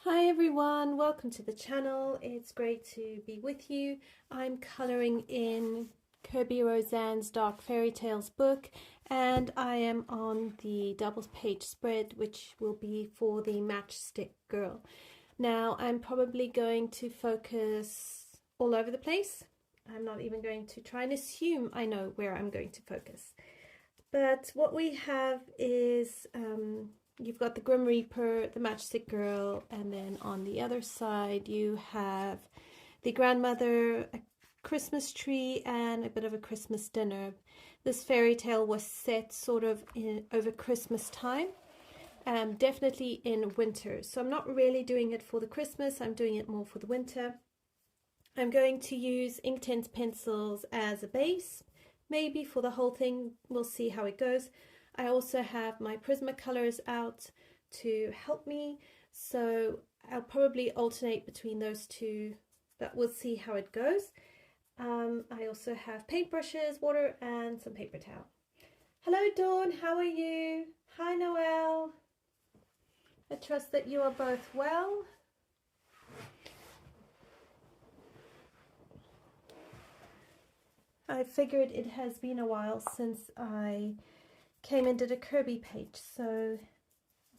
Hi everyone, welcome to the channel. It's great to be with you. I'm colouring in Kerby Rosanes' Dark Fairytales book, and I am on the double page spread, which will be for the Matchstick girl. Now I'm probably going to focus all over the place. I'm not even going to try and assume I know where I'm going to focus. But what we have is you've got the Grim Reaper, the Matchstick Girl, and then on the other side you have the grandmother, a Christmas tree, and a bit of a Christmas dinner. This fairy tale was set sort of over Christmas time, definitely in winter. So I'm not really doing it for the Christmas, I'm doing it more for the winter. I'm going to use Inktense Pencils as a base, maybe for the whole thing. We'll see how it goes. I also have my Prismacolors out to help me, so I'll probably alternate between those two, but we'll see how it goes. I also have paintbrushes, water, and some paper towel. Hello Dawn, how are you? Hi Noelle. I trust that you are both well. I figured it has been a while since I came and did a Kerby page, so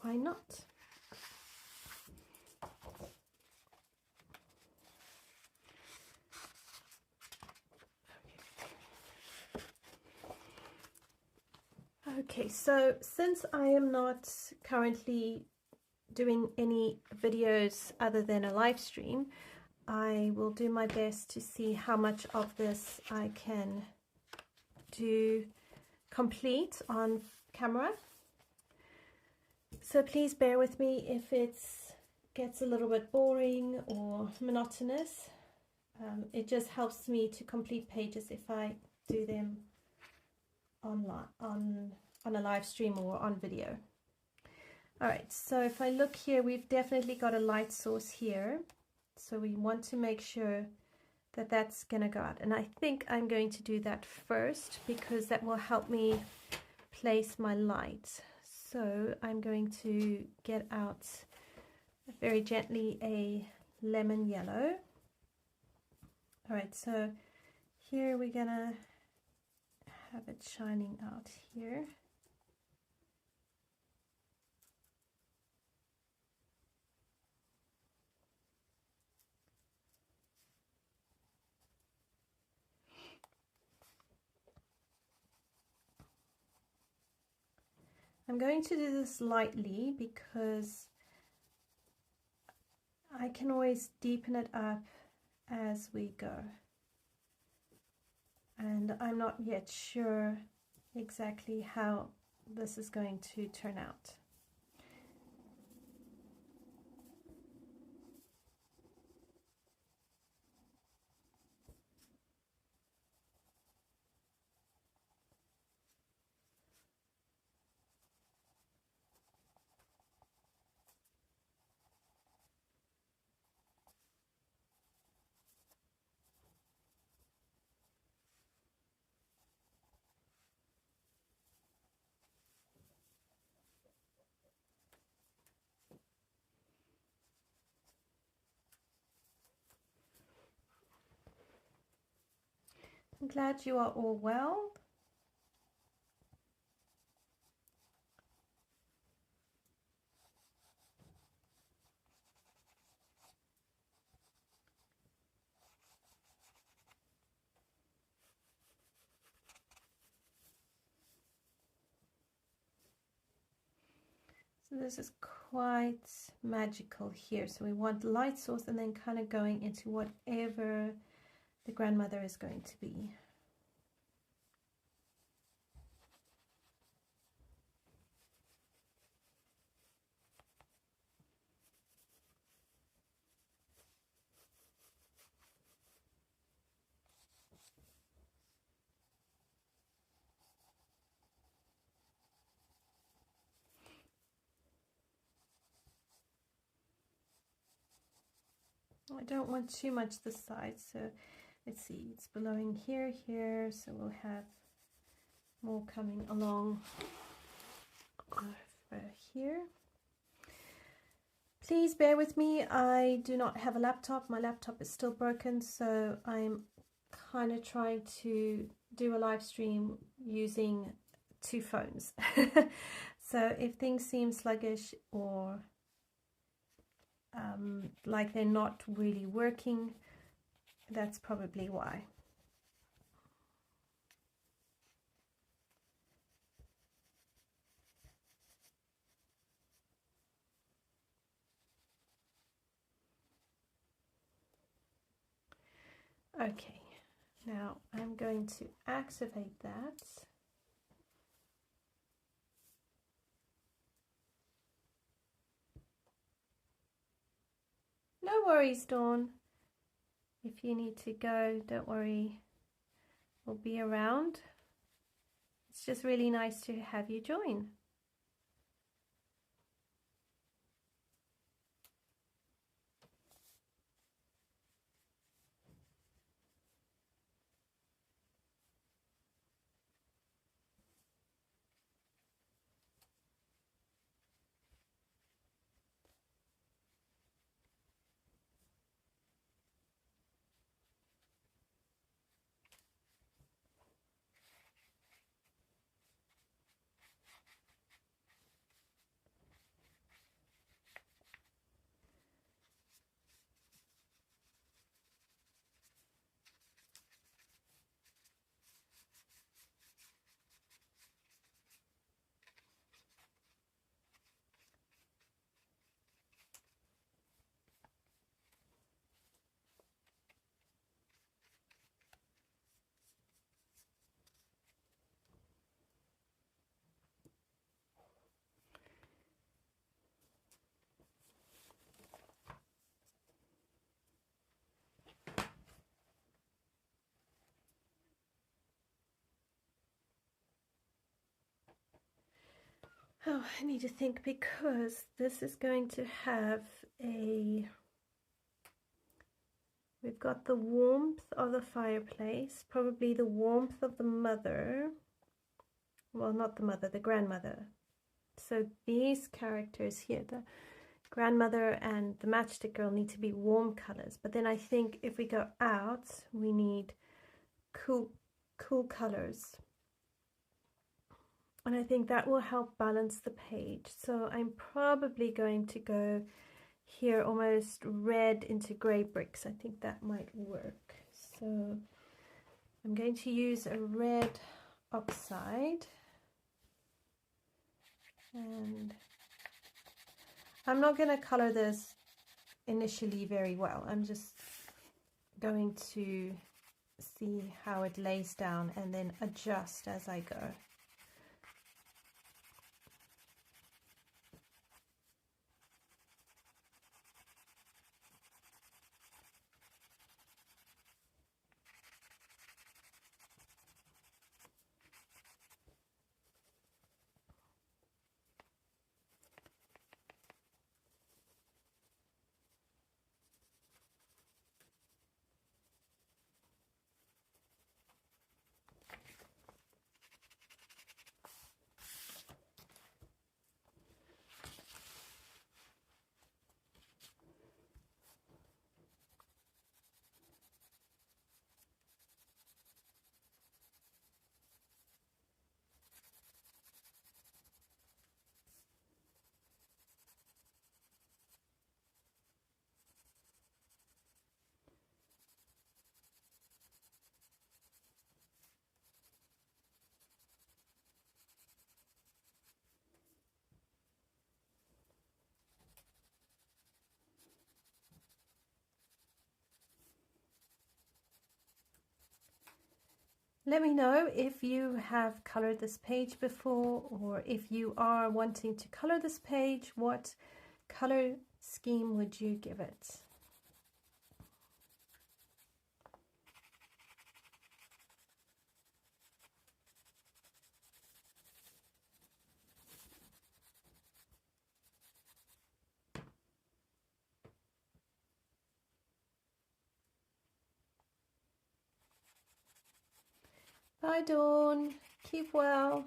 why not? Okay, so since I am not currently doing any videos other than a live stream, I will do my best to see how much of this I can do complete on camera. So please bear with me if it gets a little bit boring or monotonous. It just helps me to complete pages if I do them online, on a live stream or on video. Alright, so if I look here, we've definitely got a light source here. So we want to make sure that that's going to go out. And I think I'm going to do that first because that will help me place my light. So I'm going to get out very gently a lemon yellow. Alright, so here we're going to have it shining out here. I'm going to do this lightly because I can always deepen it up as we go. And I'm not yet sure exactly how this is going to turn out. I'm glad you are all well. So this is quite magical here. So we want light source and then kind of going into whatever the grandmother is going to be. I don't want too much this side, so let's see, it's blowing here, so we'll have more coming along over here. please bear with me. I do not have a laptop. My laptop is still broken, so I'm kind of trying to do a live stream using 2 phones. So if things seem sluggish or like they're not really working, that's probably why. Okay, now I'm going to activate that. No worries, Dawn. If you need to go, don't worry. We'll be around. It's just really nice to have you join. Oh, I need to think, because this is going to have a... We've got the warmth of the fireplace, probably the warmth of the mother. Well, not the mother, the grandmother. So these characters here, the grandmother and the matchstick girl, need to be warm colors. But then I think if we go out, we need cool colors. And I think that will help balance the page. So I'm probably going to go here almost red into grey bricks. I think that might work. So I'm going to use a red oxide. And I'm not going to color this initially very well. I'm just going to see how it lays down and then adjust as I go. Let me know if you have colored this page before, or if you are wanting to color this page, what color scheme would you give it? Bye, Dawn. Keep well.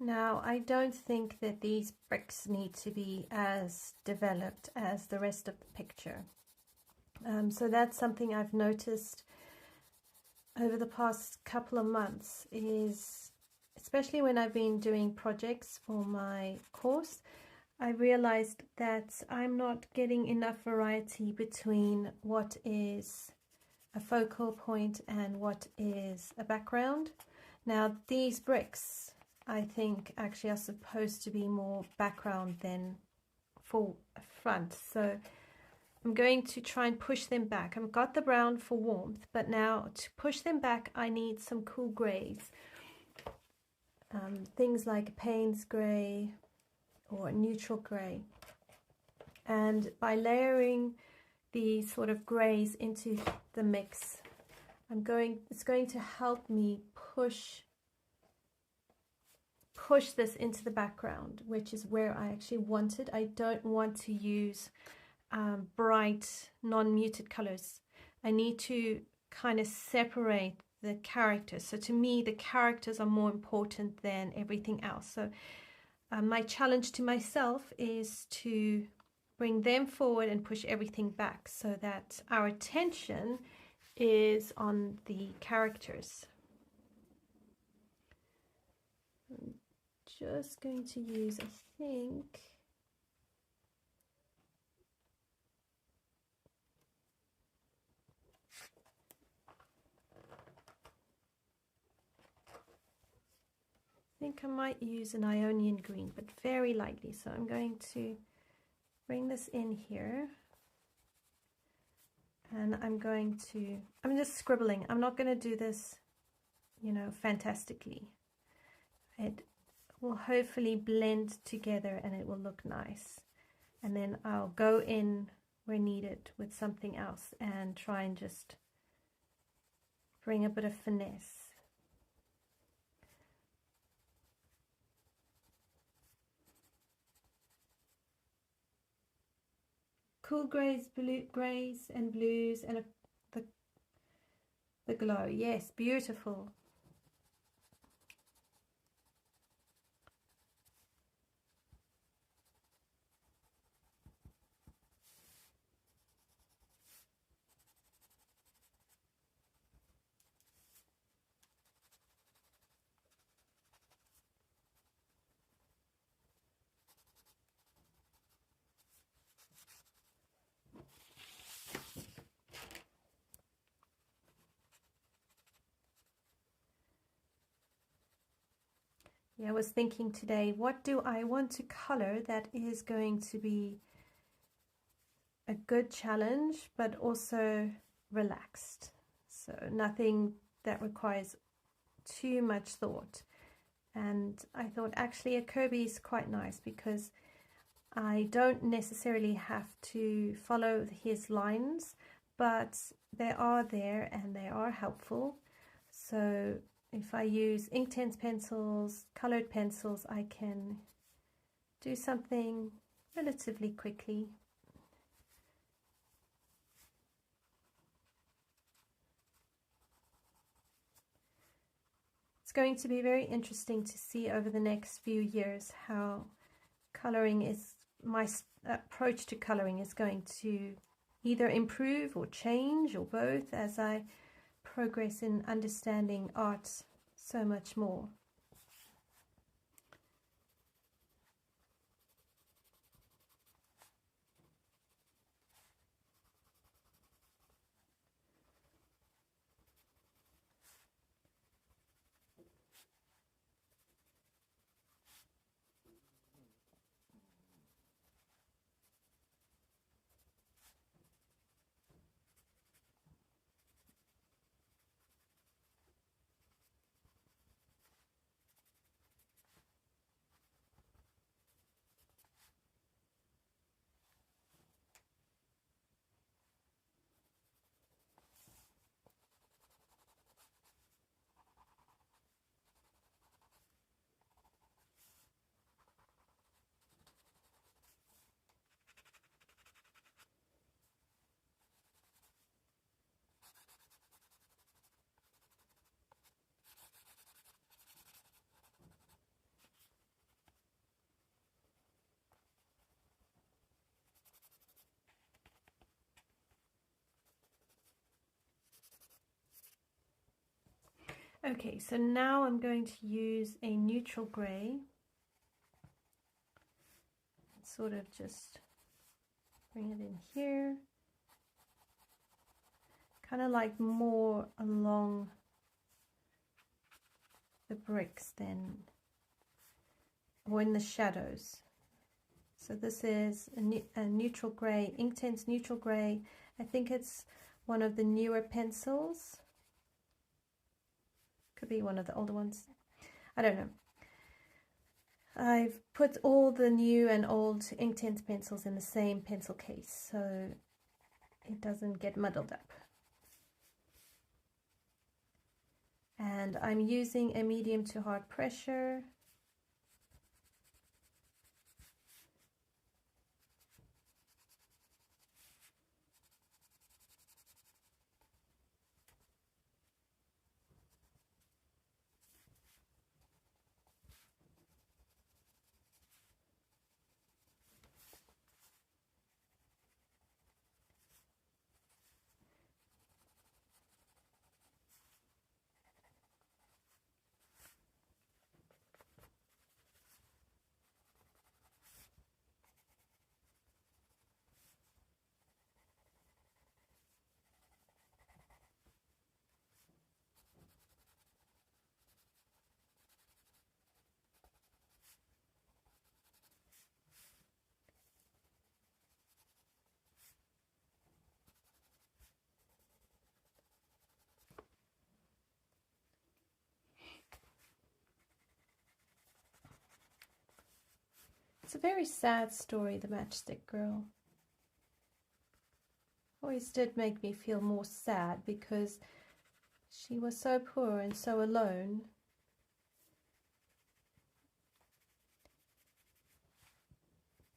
Now, I don't think that these bricks need to be as developed as the rest of the picture. So that's something I've noticed over the past couple of months, is especially when I've been doing projects for my course, I realized that I'm not getting enough variety between what is a focal point and what is a background. Now, these bricks, I think, actually are supposed to be more background than full front. So I'm going to try and push them back. I've got the brown for warmth, but now to push them back, I need some cool grays. Things like Payne's grey or neutral grey. And by layering these sort of grays into the mix, it's going to help me push this into the background, which is where I actually want it. I don't want to use bright non-muted colors. I need to kind of separate the characters. So to me, the characters are more important than everything else. So my challenge to myself is to bring them forward and push everything back so that our attention is on the characters. I'm just going to use, I think, I might use an Ionian Green, but very lightly. So I'm going to bring this in here, and I'm just scribbling. I'm not going to do this, you know, fantastically. It will hopefully blend together and it will look nice. And then I'll go in where needed with something else and try and just bring a bit of finesse. Cool grays, grays and blues, and the glow. Yes, beautiful. Yeah, I was thinking today, what do I want to color that is going to be a good challenge, but also relaxed? So nothing that requires too much thought. And I thought actually a Kerby is quite nice because I don't necessarily have to follow his lines, but they are there and they are helpful. So if I use Inktense pencils, colored pencils, I can do something relatively quickly. It's going to be very interesting to see over the next few years how my approach to coloring is going to either improve or change or both as I progress in understanding art so much more. Okay, so now I'm going to use a neutral grey. Sort of just bring it in here. Kind of like more along the bricks than, or in the shadows. So this is a neutral grey, Inktense neutral grey. I think it's one of the newer pencils. Could be one of the older ones. I don't know. I've put all the new and old Inktense pencils in the same pencil case, so it doesn't get muddled up. And I'm using a medium to hard pressure. It's a very sad story, the Matchstick Girl. Always did make me feel more sad because she was so poor and so alone.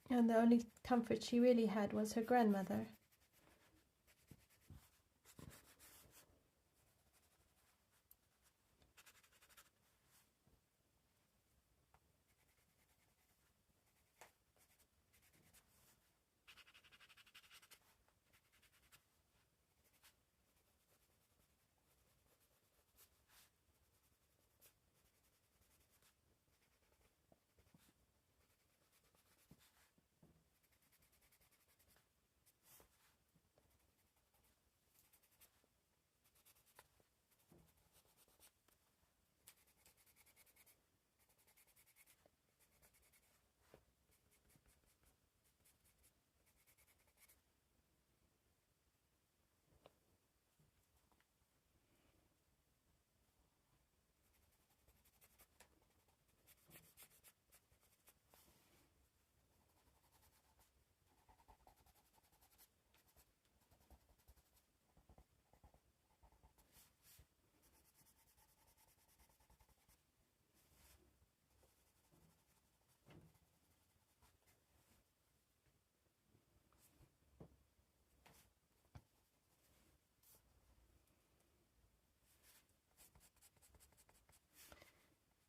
And the only comfort she really had was her grandmother.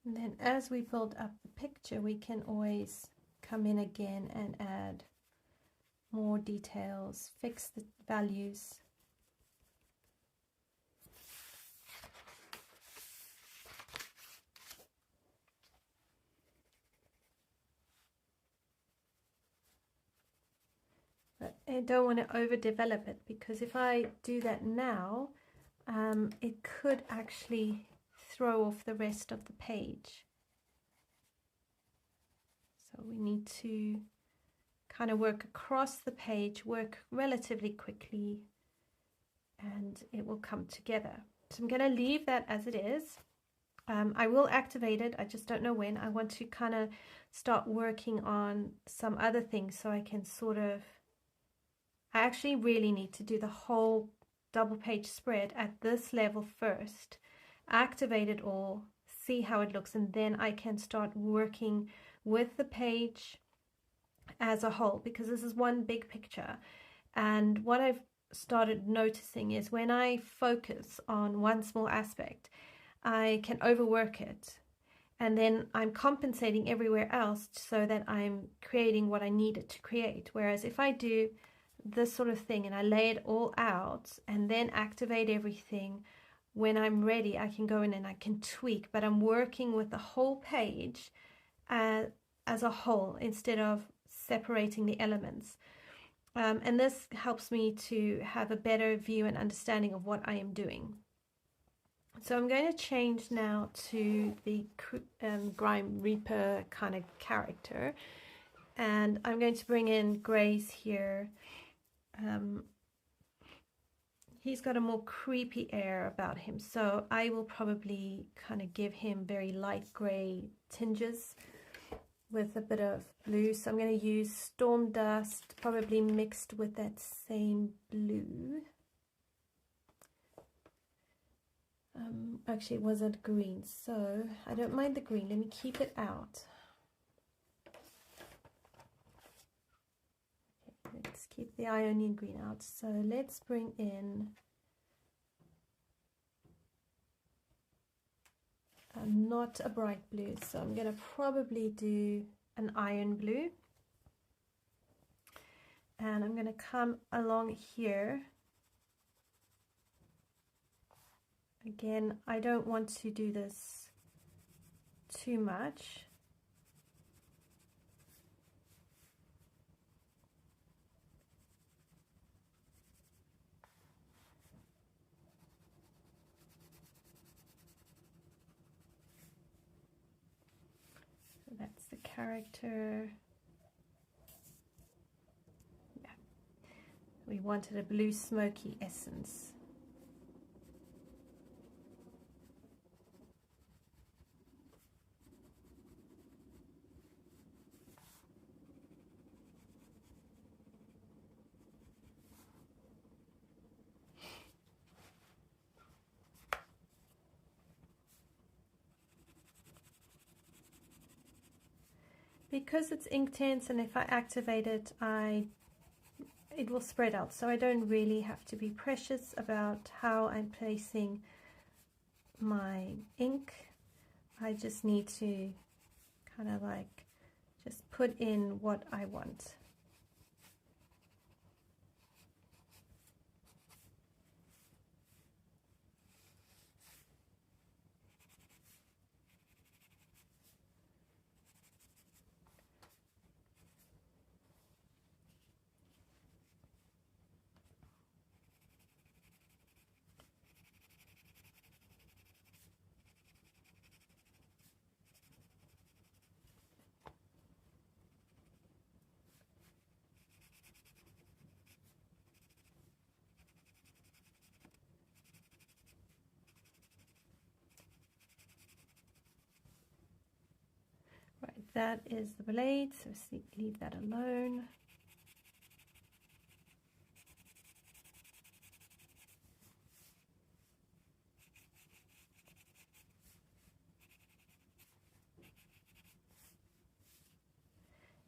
And then as we build up the picture, we can always come in again and add more details, fix the values. But I don't want to overdevelop it, because if I do that now, it could actually throw off the rest of the page. So we need to kind of work across the page, work relatively quickly, and it will come together. So I'm going to leave that as it is. I will activate it, I just don't know when. I want to kind of start working on some other things so I can sort of, I actually really need to do the whole double page spread at this level first, activate it all, see how it looks, and then I can start working with the page as a whole, because this is one big picture. And what I've started noticing is when I focus on one small aspect, I can overwork it, and then I'm compensating everywhere else so that I'm creating what I needed to create. Whereas if I do this sort of thing and I lay it all out and then activate everything when I'm ready, I can go in and I can tweak, but I'm working with the whole page as a whole instead of separating the elements. And this helps me to have a better view and understanding of what I am doing. So I'm going to change now to the Grime Reaper kind of character, and I'm going to bring in grays here. He's got a more creepy air about him, so I will probably kind of give him very light gray tinges with a bit of blue. So I'm going to use Storm Dust, probably mixed with that same blue. Actually, it wasn't green, so I don't mind the green. Let me keep it out. Okay, let's keep the Ionian Green out. So let's bring in not a bright blue, so I'm going to probably do an iron blue. And I'm going to come along here. Again, I don't want to do this too much. So that's the character. Yeah. We wanted a blue smoky essence. Because it's Inktense, and if I activate it, it will spread out. So I don't really have to be precious about how I'm placing my ink. I just need to kind of like just put in what I want. Right, that is the blade, so leave that alone.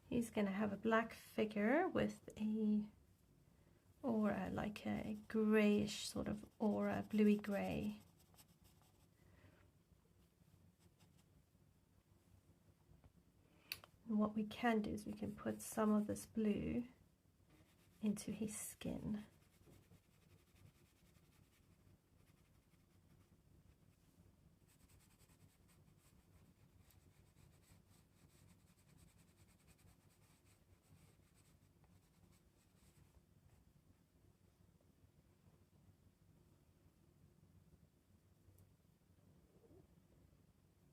He's going to have a black figure with a aura, like a grayish sort of aura, bluey grey. And what we can do is we can put some of this blue into his skin.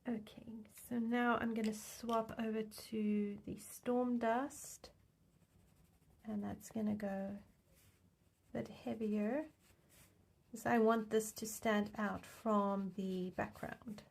Okay, so now I'm going to swap over to the Storm Dust, and that's going to go a bit heavier because I want this to stand out from the background.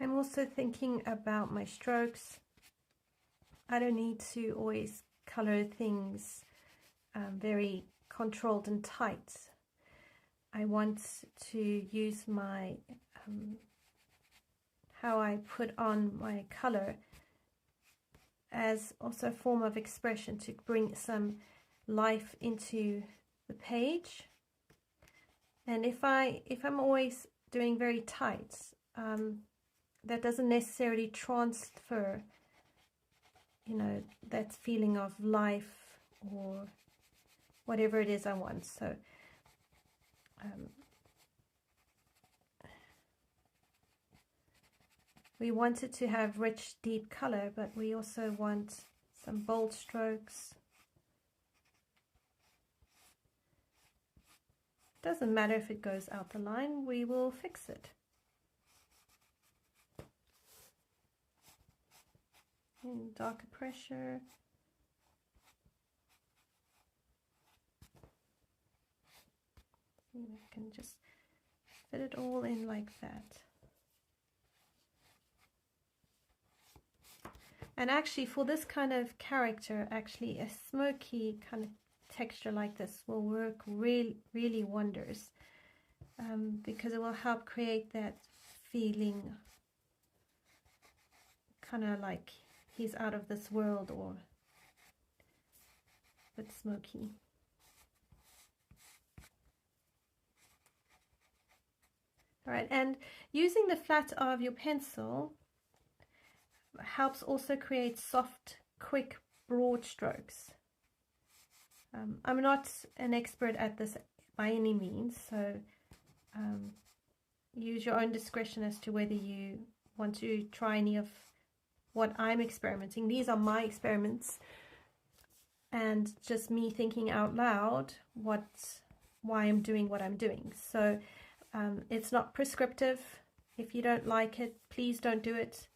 I'm also thinking about my strokes. I don't need to always color things very controlled and tight. I want to use my how I put on my color as also a form of expression to bring some life into the page. And if I'm always doing very tight, that doesn't necessarily transfer, you know, that feeling of life or whatever it is I want. So we want it to have rich, deep color, but we also want some bold strokes. Doesn't matter if it goes out the line, we will fix it. And darker pressure. See, I can just fit it all in like that. And actually for this kind of character, actually a smoky kind of texture like this will work really wonders, because it will help create that feeling kind of like he's out of this world or a bit smoky. All right, and using the flat of your pencil helps also create soft, quick, broad strokes. I'm not an expert at this by any means, so use your own discretion as to whether you want to try any of what I'm experimenting. These are my experiments and just me thinking out loud why I'm doing what I'm doing. So it's not prescriptive. If you don't like it, please don't do it.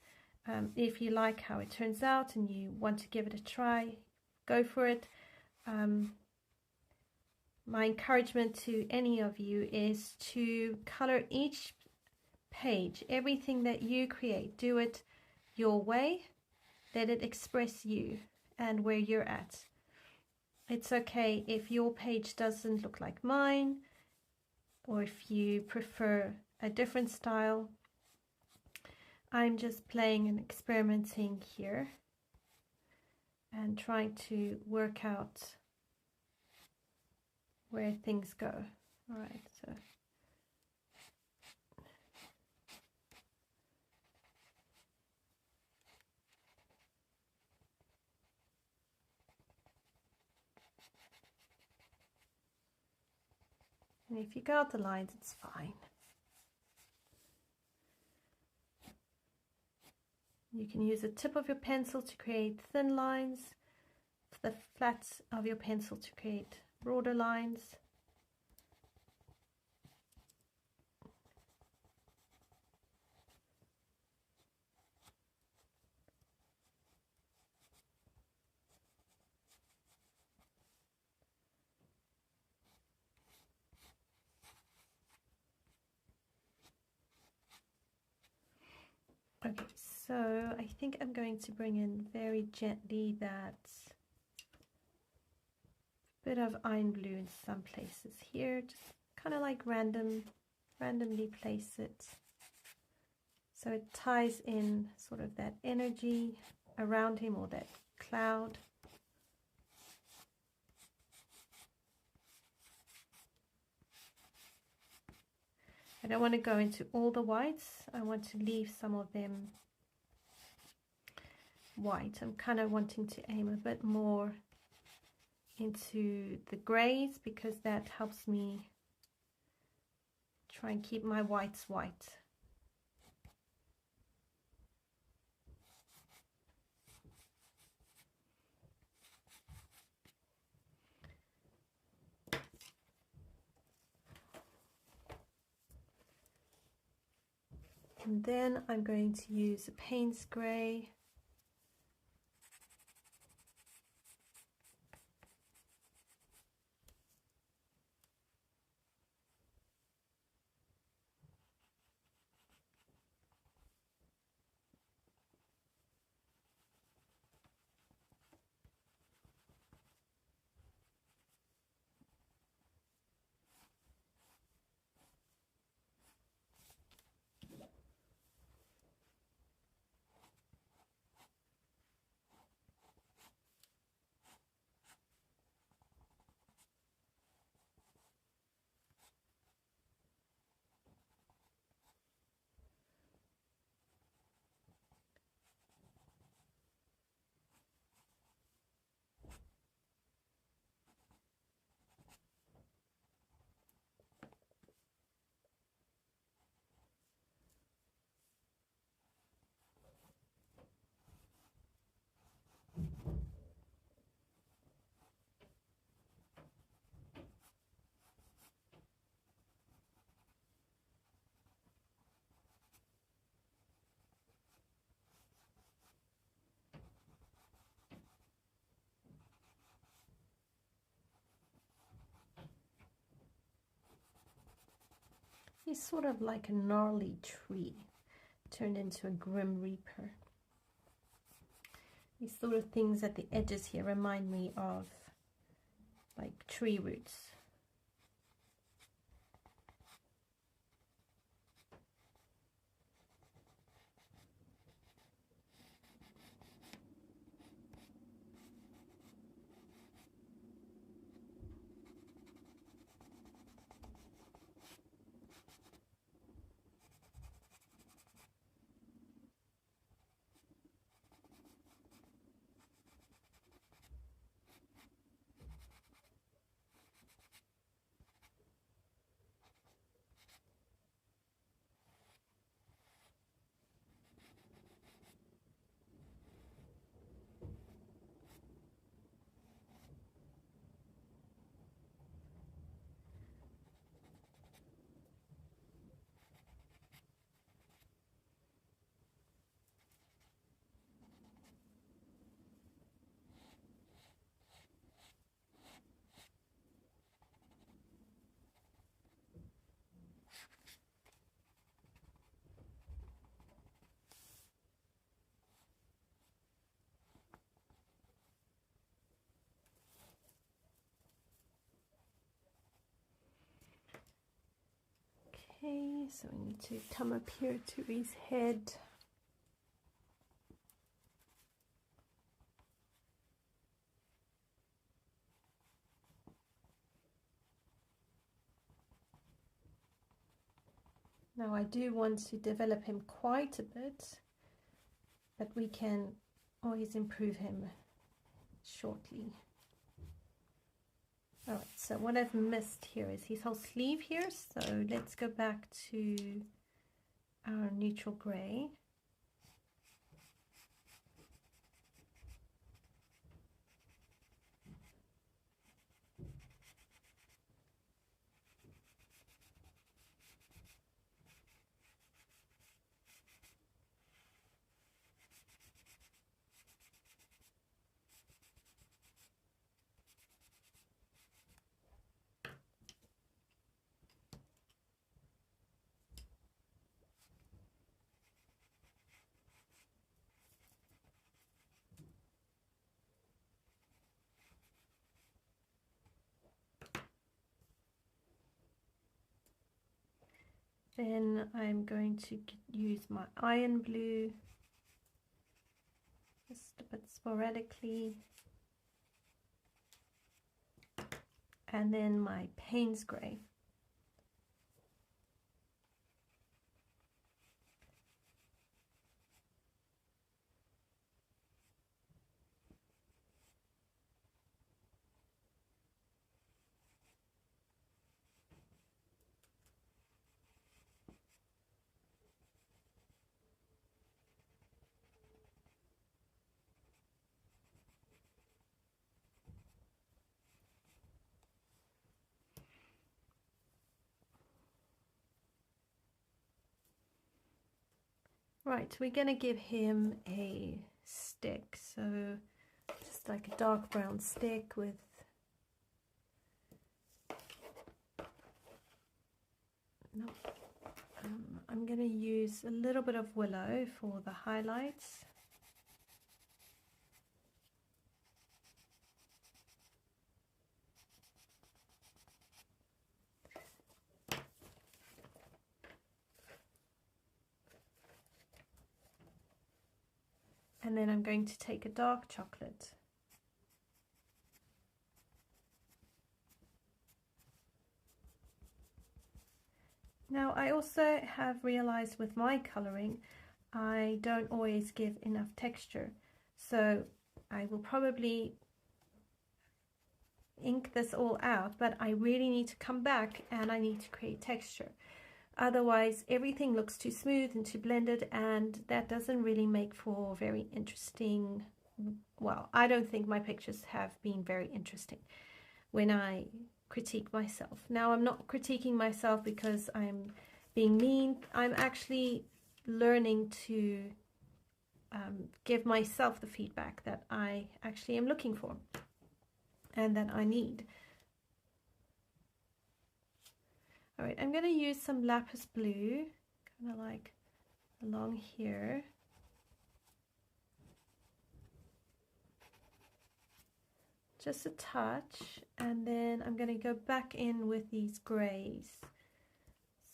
If you like how it turns out and you want to give it a try, go for it. My encouragement to any of you is to color each page, everything that you create, do it your way, let it express you and where you're at. It's okay if your page doesn't look like mine, or if you prefer a different style. I'm just playing and experimenting here and trying to work out where things go. All right, so and if you go out the lines, it's fine. You can use the tip of your pencil to create thin lines, the flat of your pencil to create broader lines. Okay, so I think I'm going to bring in very gently that bit of iron blue in some places here, just kind of like randomly place it so it ties in sort of that energy around him, or that cloud. I don't want to go into all the whites. I want to leave some of them white. I'm kind of wanting to aim a bit more into the grays, because that helps me try and keep my whites white. And then I'm going to use a Payne's grey. He's sort of like a gnarly tree turned into a grim reaper. These sort of things at the edges here remind me of like tree roots. Okay, so we need to come up here to his head. Now I do want to develop him quite a bit, but we can always improve him shortly. Alright, so what I've missed here is his whole sleeve here, so let's go back to our neutral grey. Then I'm going to use my Iron Blue just a bit sporadically, and then my Payne's Grey. Right, we're going to give him a stick, so just like a dark brown stick with I'm going to use a little bit of Willow for the highlights. And then I'm going to take a dark chocolate. Now I also have realized with my coloring, I don't always give enough texture. So I will probably ink this all out, but I really need to come back and I need to create texture. Otherwise, everything looks too smooth and too blended, and that doesn't really make for very interesting, well, I don't think my pictures have been very interesting when I critique myself. Now, I'm not critiquing myself because I'm being mean. I'm actually learning to give myself the feedback that I actually am looking for and that I need. All right, I'm going to use some Lapis Blue, kind of like along here. Just a touch, and then I'm going to go back in with these grays.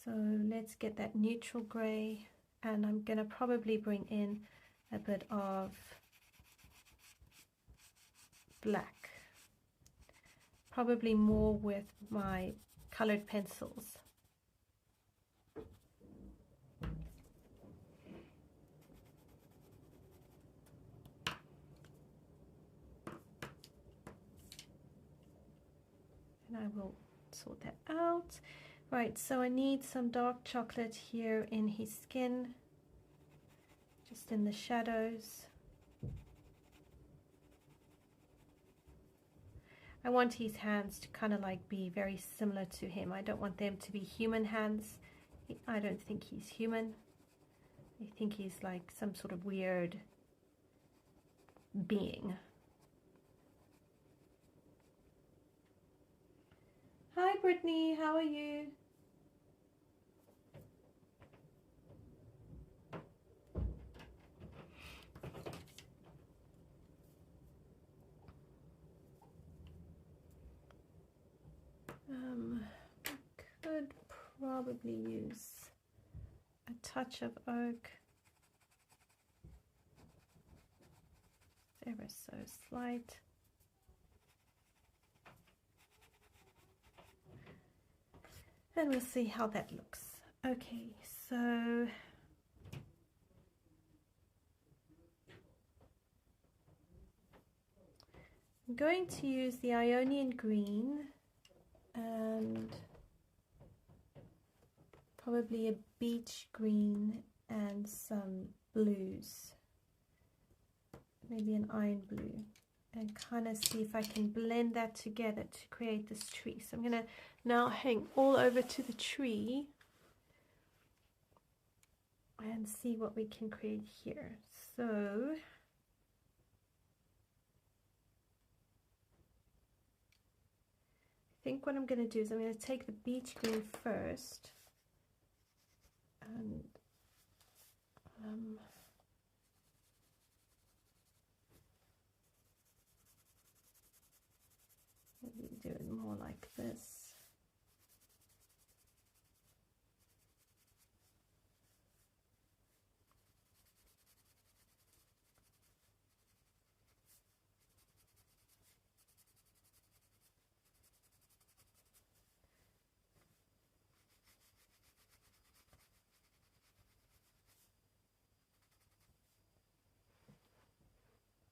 So let's get that neutral gray, and I'm going to probably bring in a bit of black, probably more with my colored pencils. And I will sort that out. Right, so I need some dark chocolate here in his skin, just in the shadows. I want his hands to kind of like be very similar to him. I don't want them to be human hands. I don't think he's human. I think he's like some sort of weird being. Hi Brittany, how are you? I could probably use a touch of oak, ever so slight. And we'll see how that looks. Okay, so I'm going to use the Ionian Green and probably a Beech Green and some blues, maybe an Iron Blue, and kind of see if I can blend that together to create this tree. So I'm going to now hang all over to the tree and see what we can create here. So I think what I'm going to do is I'm going to take the Beech Green first and maybe do it more like this.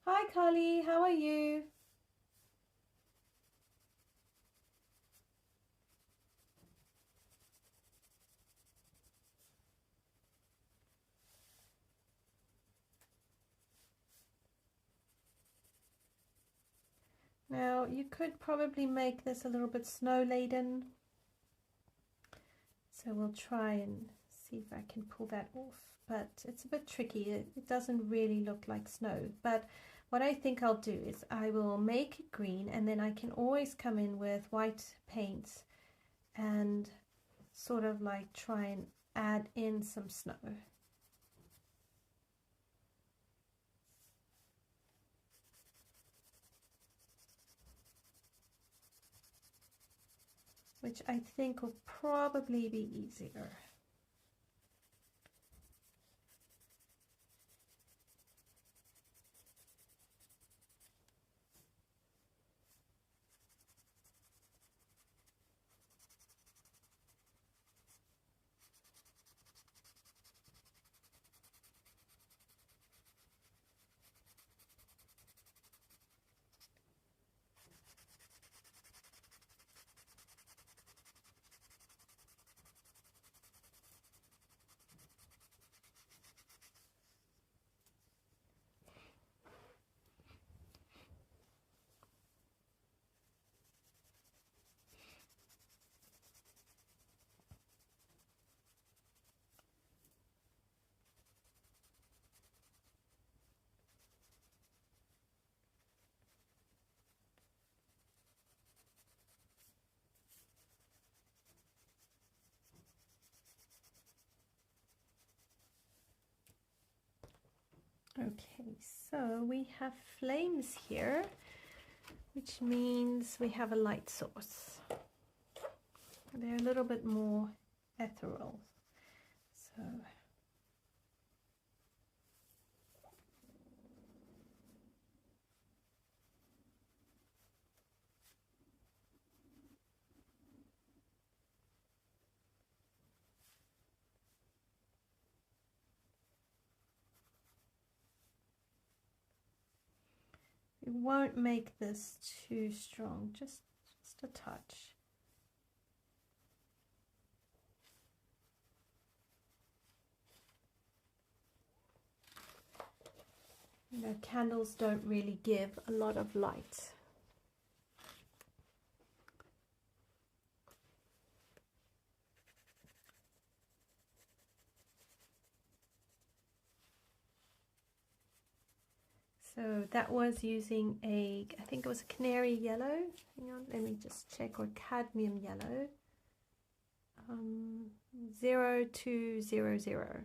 Hi Carly, how are you? Now you could probably make this a little bit snow laden, so we'll try and see if I can pull that off, but it's a bit tricky. It doesn't really look like snow, but what I think I'll do is I will make it green, and then I can always come in with white paint and sort of like try and add in some snow. Which I think will probably be easier. So we have flames here, which means we have a light source. They're a little bit more ethereal. So we won't make this too strong, just a touch. You know, candles don't really give a lot of light. So that was using I think it was a Canary Yellow. Hang on, let me just check, or Cadmium Yellow. 0200.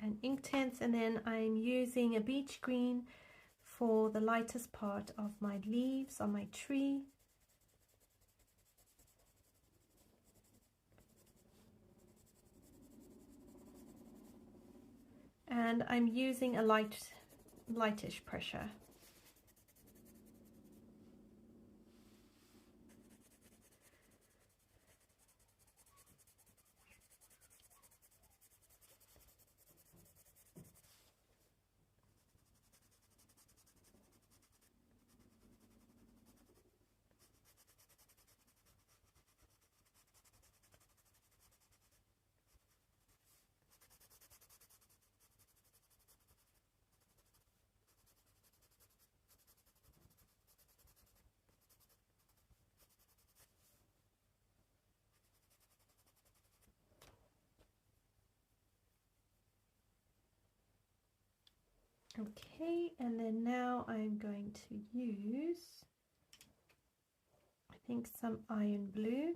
And Inktense, and then I'm using a Beech Green for the lightest part of my leaves on my tree. And I'm using a lightish pressure. Okay, and then now I'm going to use, I think, some Iron Blue.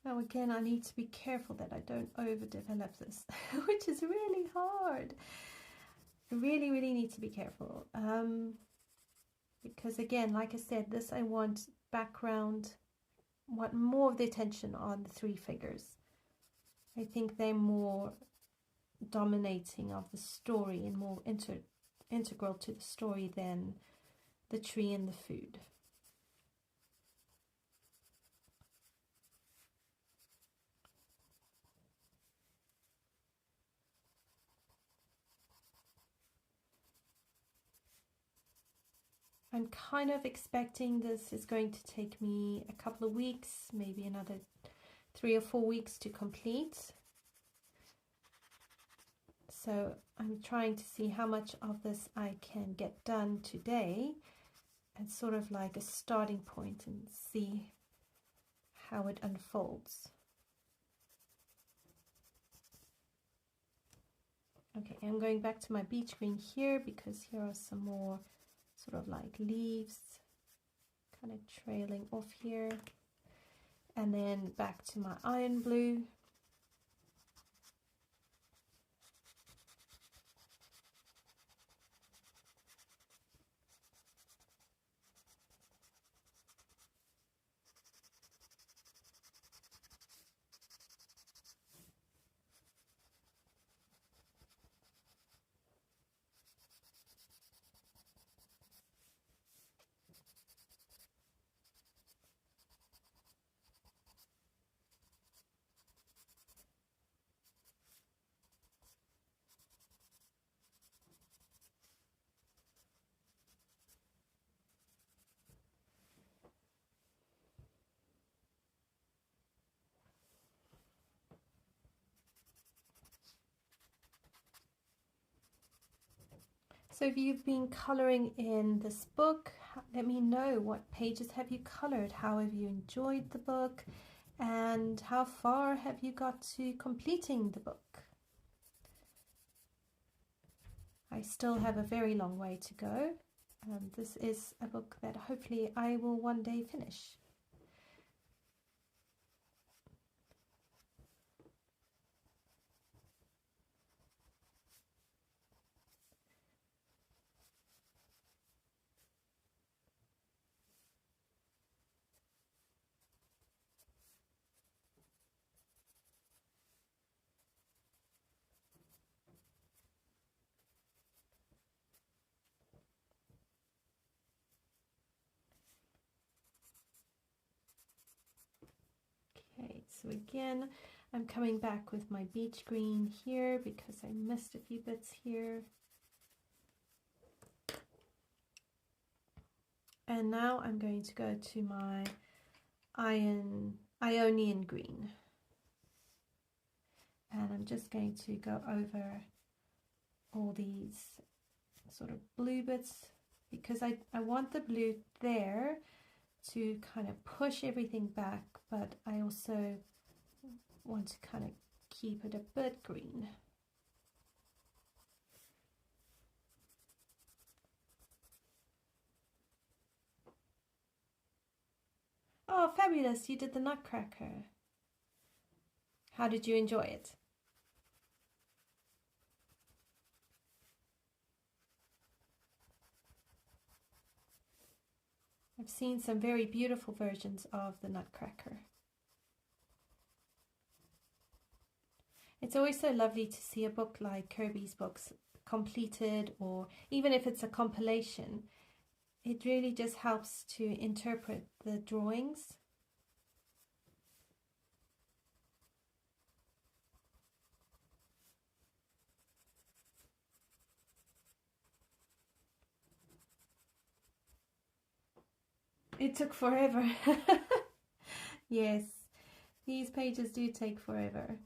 Now again, I need to be careful that I don't overdevelop this, which is really hard. I really need to be careful. Because again, like I said, this I want background, want more of the attention on the three figures. I think they're more dominating of the story and more integral to the story than the tree and the food. I'm kind of expecting this is going to take me a couple of weeks, maybe another 3 or 4 weeks to complete. So I'm trying to see how much of this I can get done today, and sort of like a starting point, and see how it unfolds. Okay, I'm going back to my Beech Green here, because here are some more sort of like leaves kind of trailing off here, and then back to my Iron Blue. So if you've been coloring in this book, let me know, what pages have you colored, how have you enjoyed the book, and how far have you got to completing the book. I still have a very long way to go. This is a book that hopefully I will one day finish. Okay, so again, I'm coming back with my Beech Green here because I missed a few bits here. And now I'm going to go to my Ionian Green. And I'm just going to go over all these sort of blue bits because I want the blue there to kind of push everything back, but I also want to kind of keep it a bit green. Oh, fabulous, you did the Nutcracker. How did you enjoy it? I've seen some very beautiful versions of the Nutcracker. It's always so lovely to see a book like Kerby's books completed, or even if it's a compilation. It really just helps to interpret the drawings. It took forever. Yes, these pages do take forever.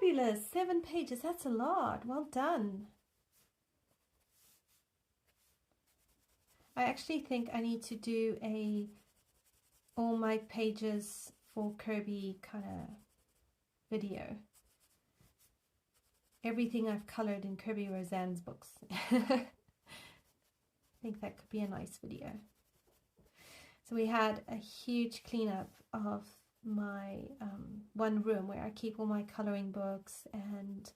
Fabulous, 7 pages, that's a lot, well done. I actually think I need to do all my pages for Kerby kind of video. Everything I've colored in Kerby Rosanes books. I think that could be a nice video. So we had a huge cleanup of my one room where I keep all my coloring books and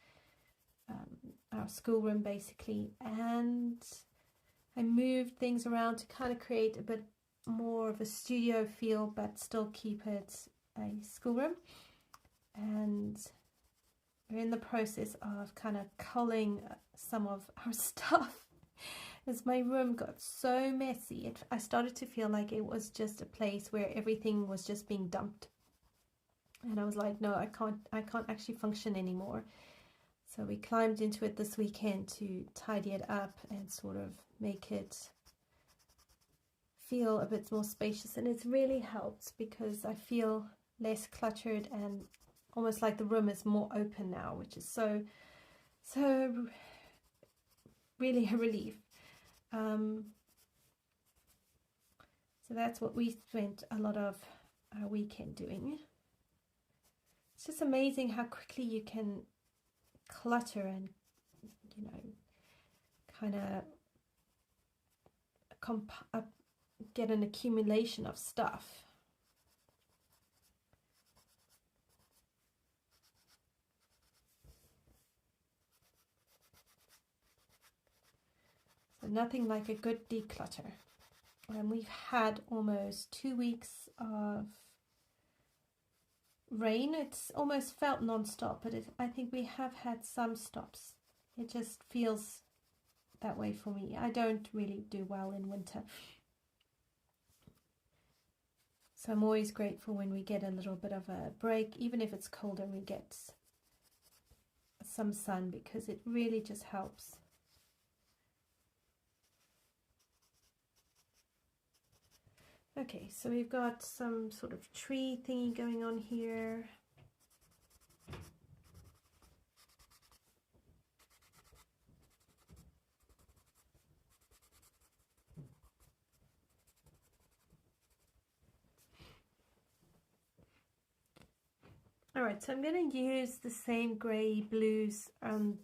our schoolroom basically, and I moved things around to kind of create a bit more of a studio feel but still keep it a schoolroom. And we're in the process of kind of culling some of our stuff. As my room got so messy, I started to feel like it was just a place where everything was just being dumped. And I was like, no, I can't actually function anymore. So we climbed into it this weekend to tidy it up and sort of make it feel a bit more spacious. And it's really helped because I feel less cluttered and almost like the room is more open now, which is so really a relief. So that's what we spent a lot of our weekend doing. It's just amazing how quickly you can clutter and, you know, kind of get an accumulation of stuff. So nothing like a good declutter. And we've had almost 2 weeks of rain. It's almost felt non-stop, but I think we have had some stops. It just feels that way for me. I don't really do well in winter. So I'm always grateful when we get a little bit of a break, even if it's cold and we get some sun, because it really just helps. Okay, so we've got some sort of tree thingy going on here. Alright, so I'm going to use the same grey blues and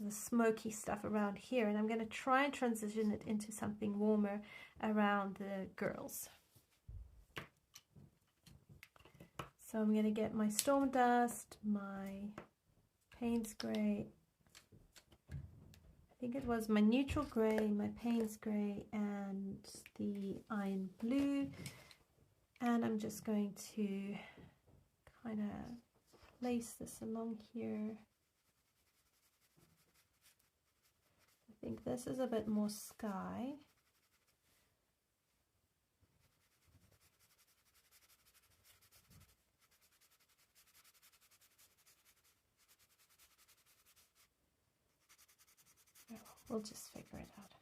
the smoky stuff around here, and I'm going to try and transition it into something warmer around the girls. So I'm going to get my Storm Dust, my Payne's Grey, I think it was my Neutral Grey, my Payne's Grey, and the Iron Blue, and I'm just going to kind of place this along here. I think this is a bit more sky. We'll just figure it out.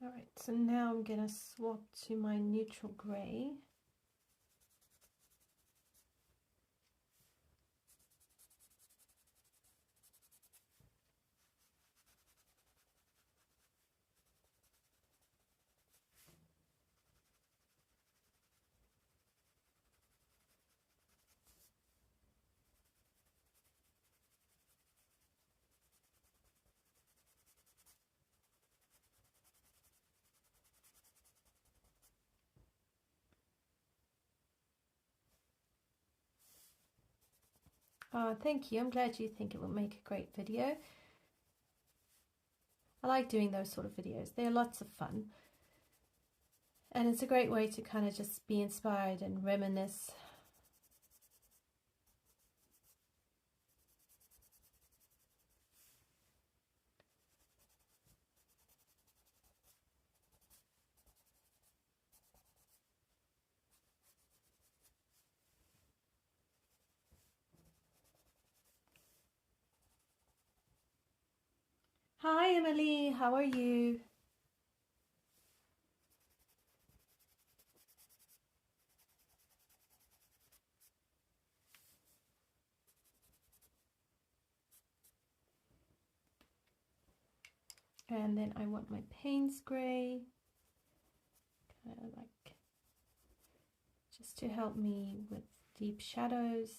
Alright, so now I'm going to swap to my Neutral Grey. Thank you. I'm glad you think it will make a great video. I like doing those sort of videos. They're lots of fun. And it's a great way to kind of just be inspired and reminisce. Hi Emily, how are you? And then I want my Payne's Grey, kind of like just to help me with deep shadows.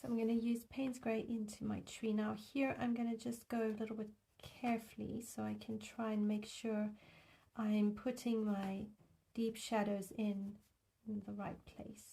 So I'm going to use Payne's Grey into my tree. Now here I'm going to just go a little bit carefully so I can try and make sure I'm putting my deep shadows in the right place.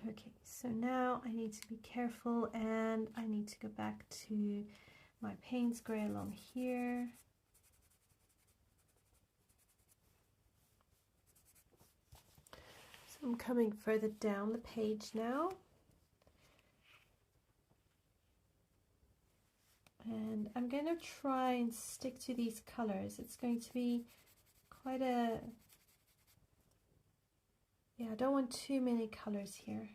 Okay, so now I need to be careful and I need to go back to my Payne's Grey along here. So I'm coming further down the page now. And I'm going to try and stick to these colors. It's going to be quite a... Yeah, I don't want too many colors here.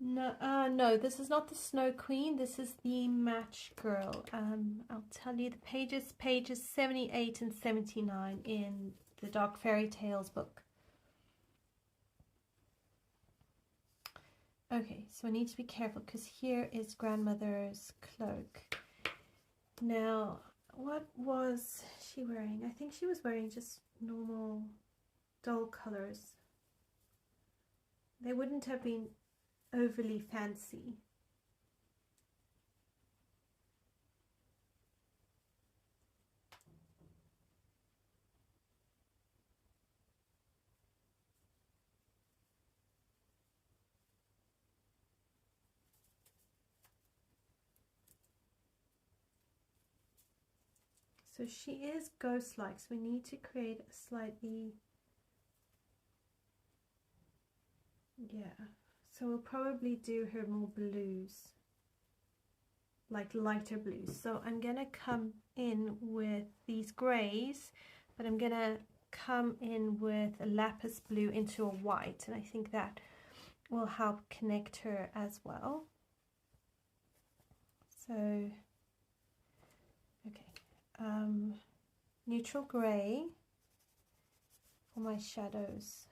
No, no, this is not the Snow Queen. This is the Match Girl. I'll tell you the pages 78 and 79 in the Dark Fairy Tales book. Okay, so I need to be careful because here is grandmother's cloak. Now, what was she wearing? I think she was wearing just normal dull colors. They wouldn't have been overly fancy. So she is ghost-like, so we need to create a slightly, yeah, so we'll probably do her more blues, like lighter blues. So I'm gonna come in with these grays, but I'm gonna come in with a lapis blue into a white, and I think that will help connect her as well. So, okay. Neutral grey for my shadows.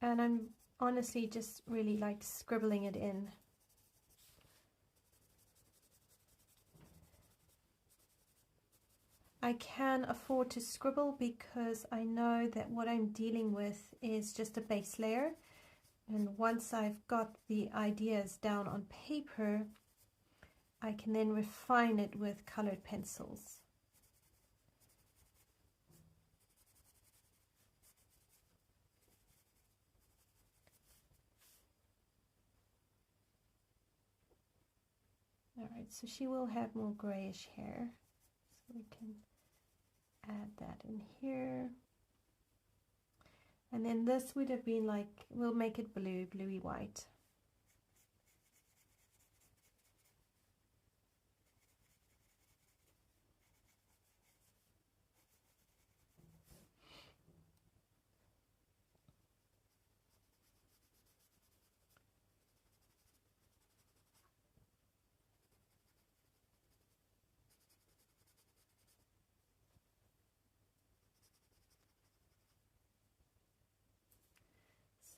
And I'm honestly just really like scribbling it in. I can afford to scribble because I know that what I'm dealing with is just a base layer, and once I've got the ideas down on paper, I can then refine it with colored pencils. All right, so she will have more grayish hair, so we can add that in here. And then this would have been like, we'll make it blue, bluey white.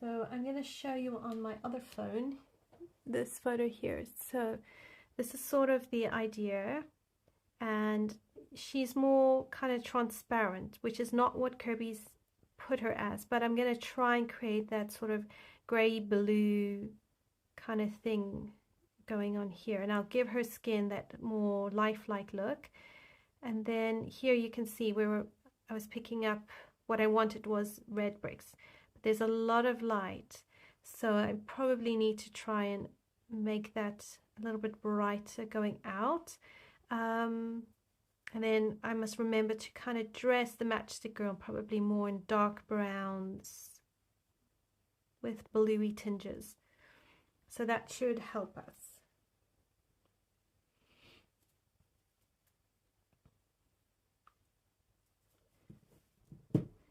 So I'm going to show you on my other phone this photo here. So this is sort of the idea, and she's more kind of transparent, which is not what Kerby's put her as, but I'm going to try and create that sort of gray blue kind of thing going on here, and I'll give her skin that more lifelike look. And then here you can see where I was picking up what I wanted was red bricks. There's a lot of light, so I probably need to try and make that a little bit brighter going out. And then I must remember to kind of dress the Matchstick girl probably more in dark browns with bluey tinges. So that should help us.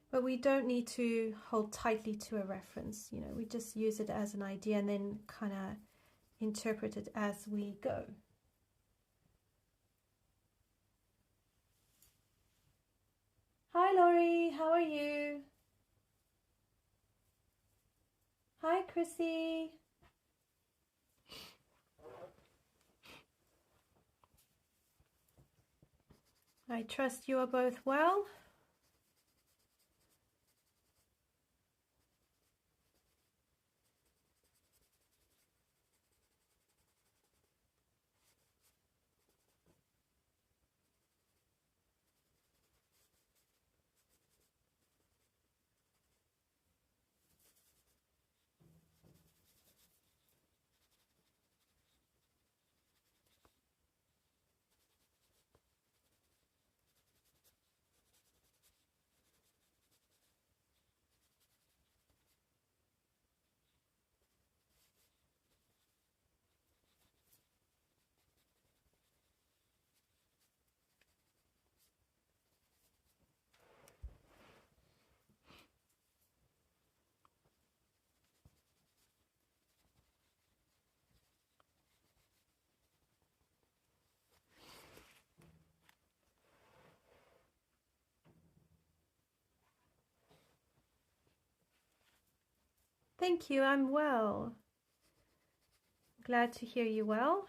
But we don't need to hold tightly to a reference, you know, we just use it as an idea and then kind of interpret it as we go. Hi Laurie, how are you? Hi Chrissy. I trust you are both well. Thank you, I'm well. Glad to hear you well.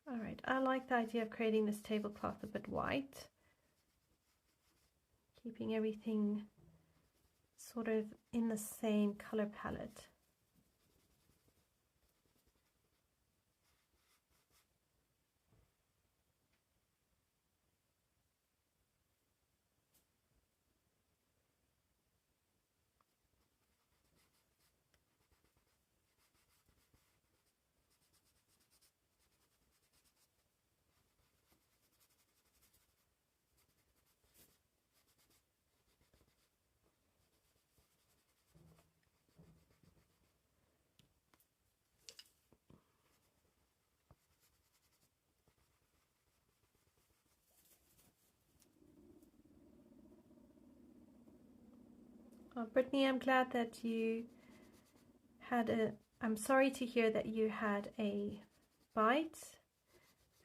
All right, I like the idea of creating this tablecloth a bit white, keeping everything sort of in the same color palette. Oh, Brittany, I'm glad that you had I'm sorry to hear that you had a bite,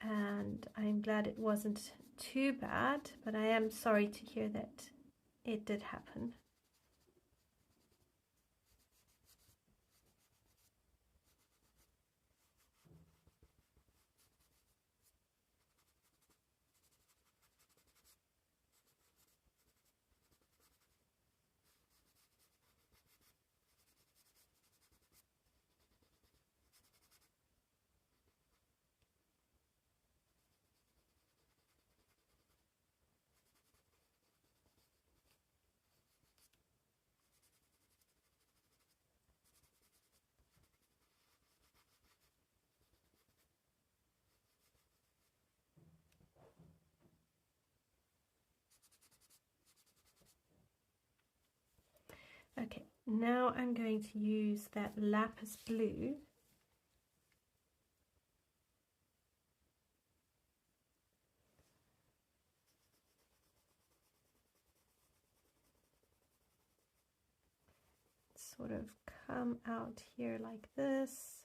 and I'm glad it wasn't too bad, but I am sorry to hear that it did happen. Okay, now I'm going to use that Lapis Blue. Sort of come out here like this.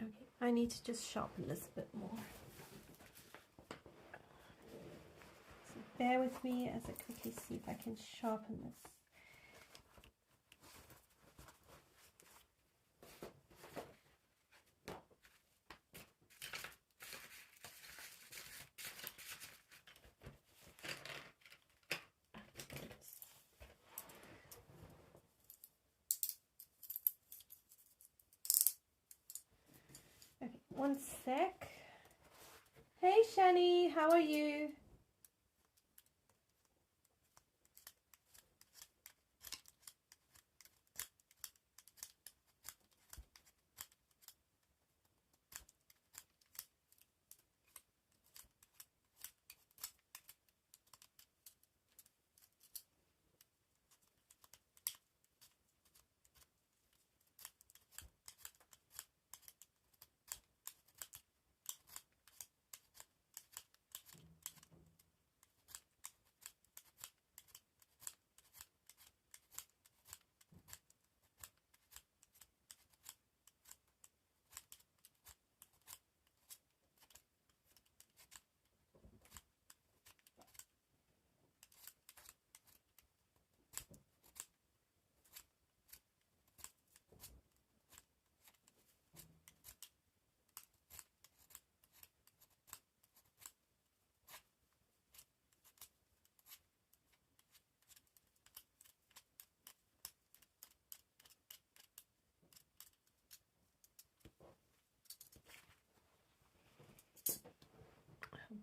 Okay, I need to just sharpen this a bit more. So bear with me as I quickly see if I can sharpen this. Okay, one sec. Hey Shani, how are you?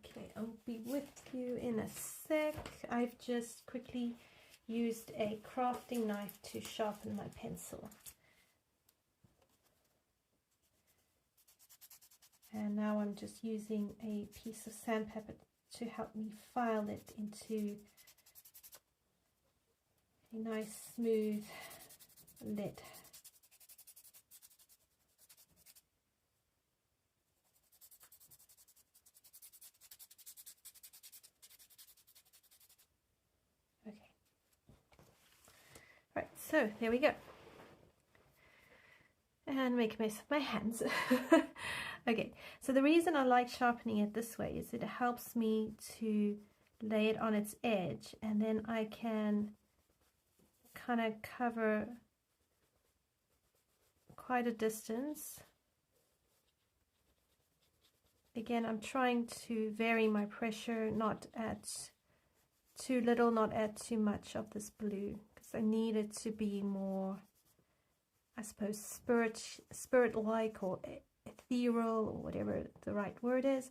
Okay, I'll be with you in a sec. I've just quickly used a crafting knife to sharpen my pencil. And now I'm just using a piece of sandpaper to help me file it into a nice smooth lid. Okay. Right, so there we go. And make a mess of my hands. Okay, so the reason I like sharpening it this way is it helps me to lay it on its edge, and then I can kind of cover quite a distance. Again, I'm trying to vary my pressure, not add too little, not add too much of this blue, because I need it to be more, I suppose, spirit-like or ethereal, or whatever the right word is.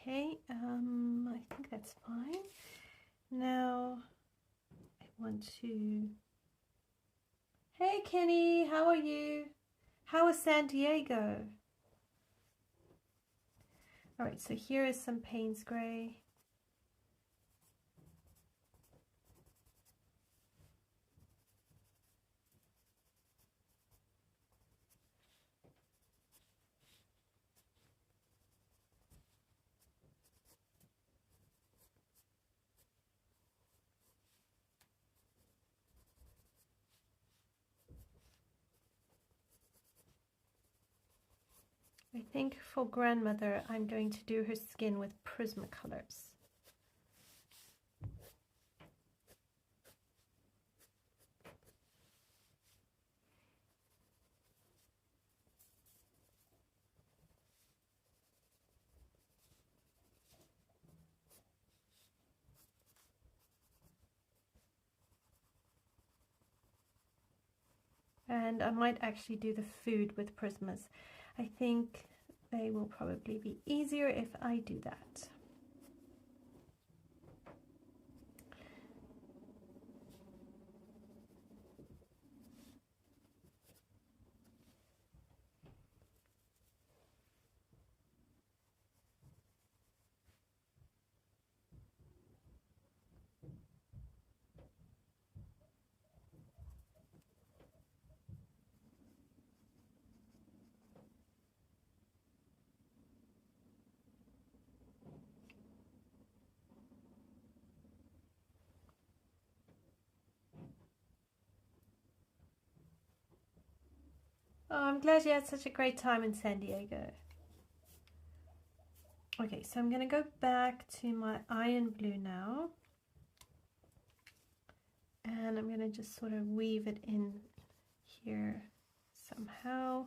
Okay, I think that's fine. Now I want to... Hey Kenny, how are you? How is San Diego? Alright, so here is some Payne's Grey. I think for grandmother, I'm going to do her skin with Prismacolors. And I might actually do the food with Prismas. I think they will probably be easier if I do that. Oh, I'm glad you had such a great time in San Diego. Okay, so I'm going to go back to my Iron Blue now. And I'm going to just sort of weave it in here somehow.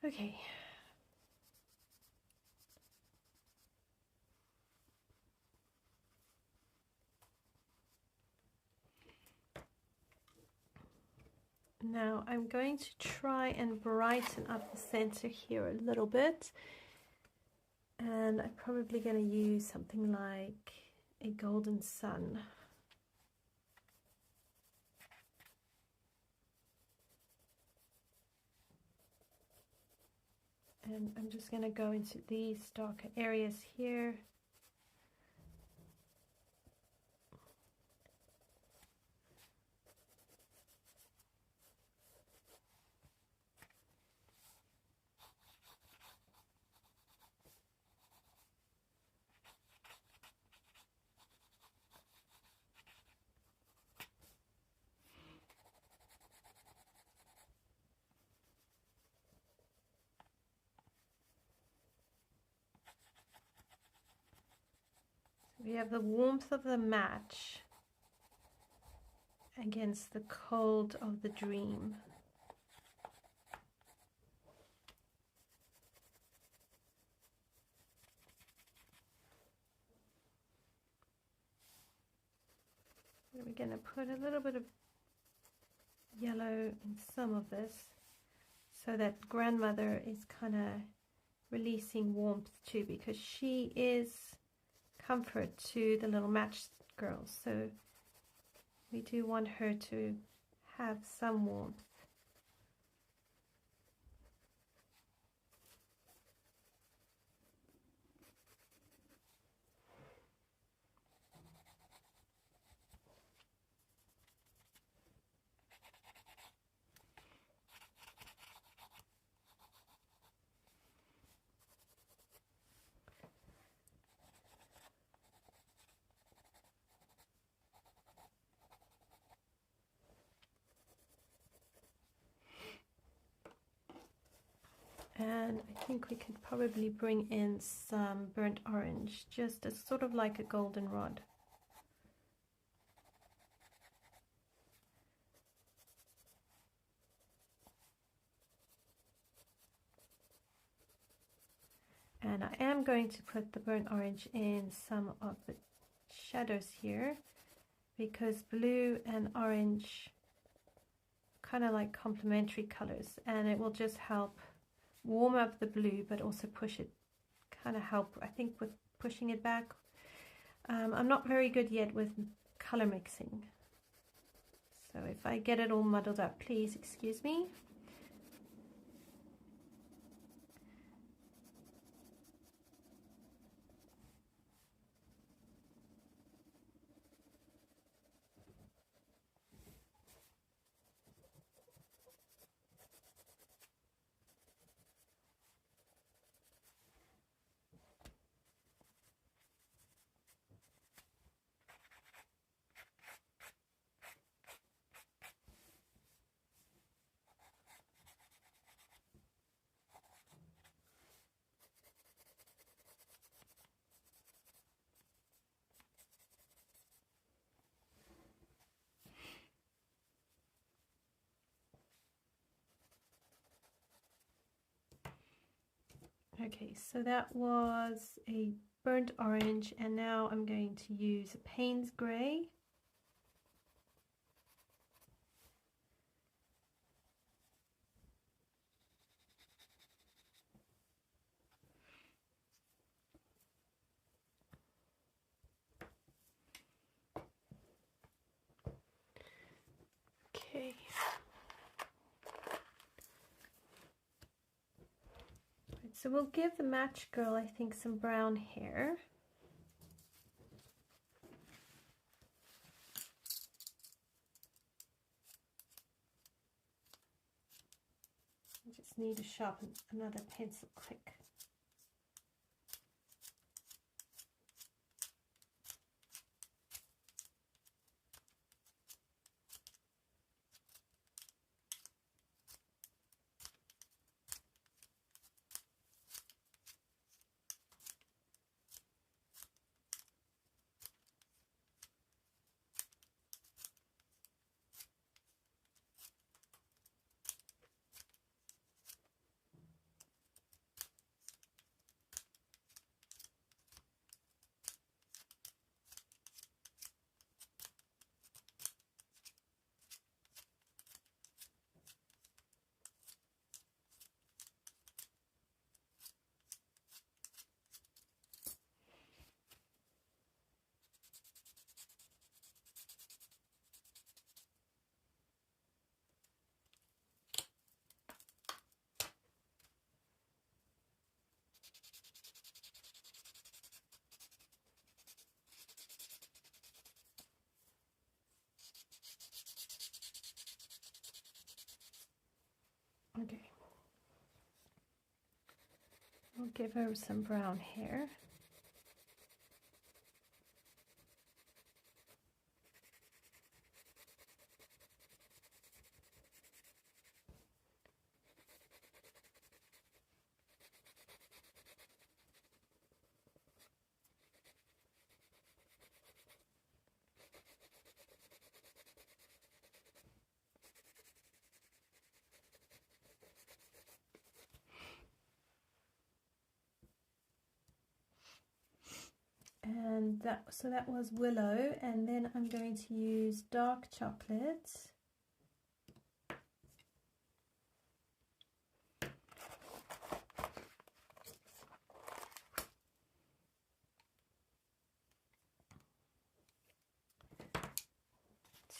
Okay. Now I'm going to try and brighten up the center here a little bit. And I'm probably going to use something like a golden sun. And I'm just going to go into these darker areas here. We have the warmth of the match against the cold of the dream. And we're going to put a little bit of yellow in some of this so that grandmother is kind of releasing warmth too, because she is comfort to the little match girls, so we do want her to have some warmth. And I think we could probably bring in some burnt orange, just as sort of like a goldenrod. And I am going to put the burnt orange in some of the shadows here, because blue and orange kind of like complementary colors, and it will just help warm up the blue but also push it, kind of help I think with pushing it back. I'm not very good yet with color mixing, so if I get it all muddled up, please excuse me. Okay, so that was a burnt orange, and now I'm going to use a Payne's grey. Okay. So we'll give the match girl, I think, some brown hair. I just need to sharpen another pencil quick. I'll give her some brown hair. And that was Willow, and then I'm going to use dark chocolate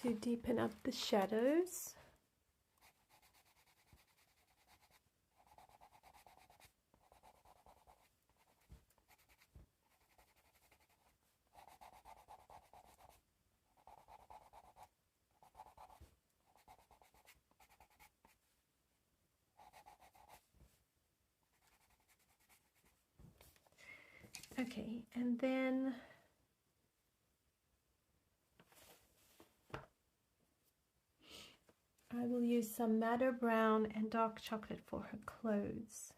to deepen up the shadows. Okay, and then I will use some madder brown and dark chocolate for her clothes,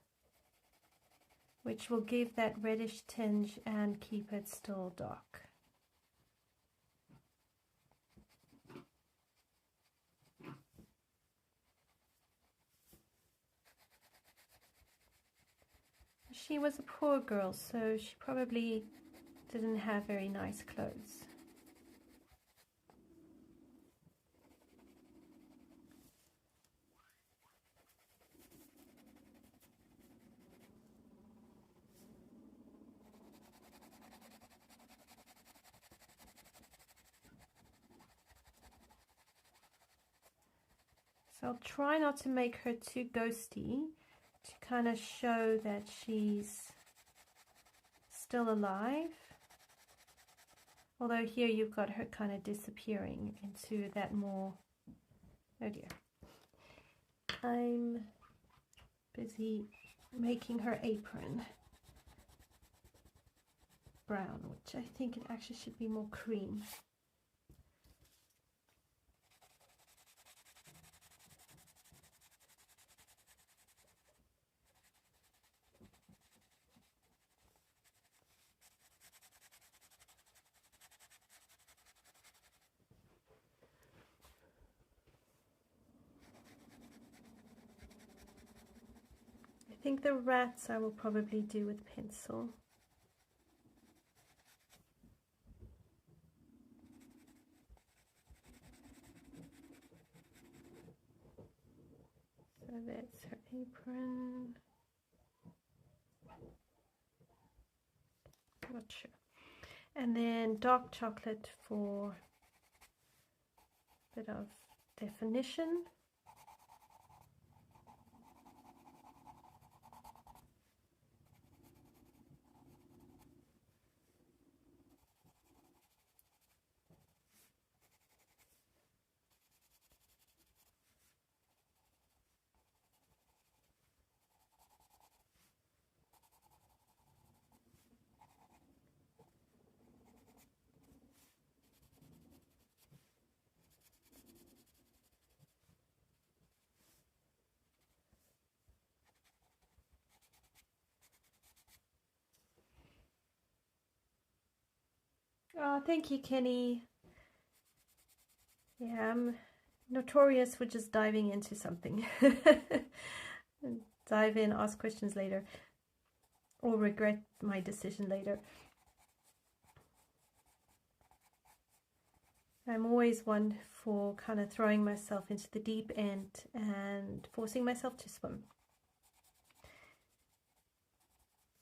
which will give that reddish tinge and keep it still dark. She was a poor girl, so she probably didn't have very nice clothes. So I'll try not to make her too ghosty, to kind of show that she's still alive. Although here you've got her kind of disappearing into that more, oh dear. I'm busy making her apron brown, which I think it actually should be more cream. I think the rats I will probably do with pencil. So that's her apron. Not sure. And then dark chocolate for a bit of definition. Oh, thank you, Kenny. Yeah, I'm notorious for just diving into something. Dive in, ask questions later, or regret my decision later. I'm always one for kind of throwing myself into the deep end and forcing myself to swim.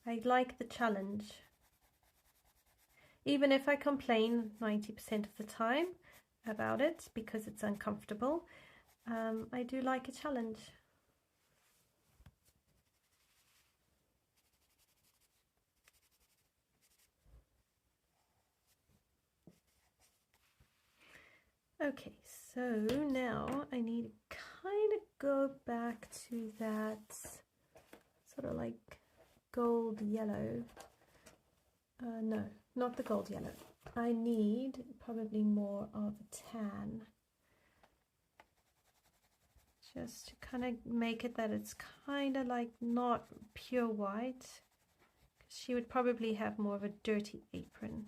I like the challenge. Even if I complain 90% of the time about it because it's uncomfortable, I do like a challenge. Okay, so now I need to kind of go back to that sort of like gold yellow. No, not the gold yellow. I need probably more of a tan, just to kind of make it that it's kind of like not pure white, because she would probably have more of a dirty apron.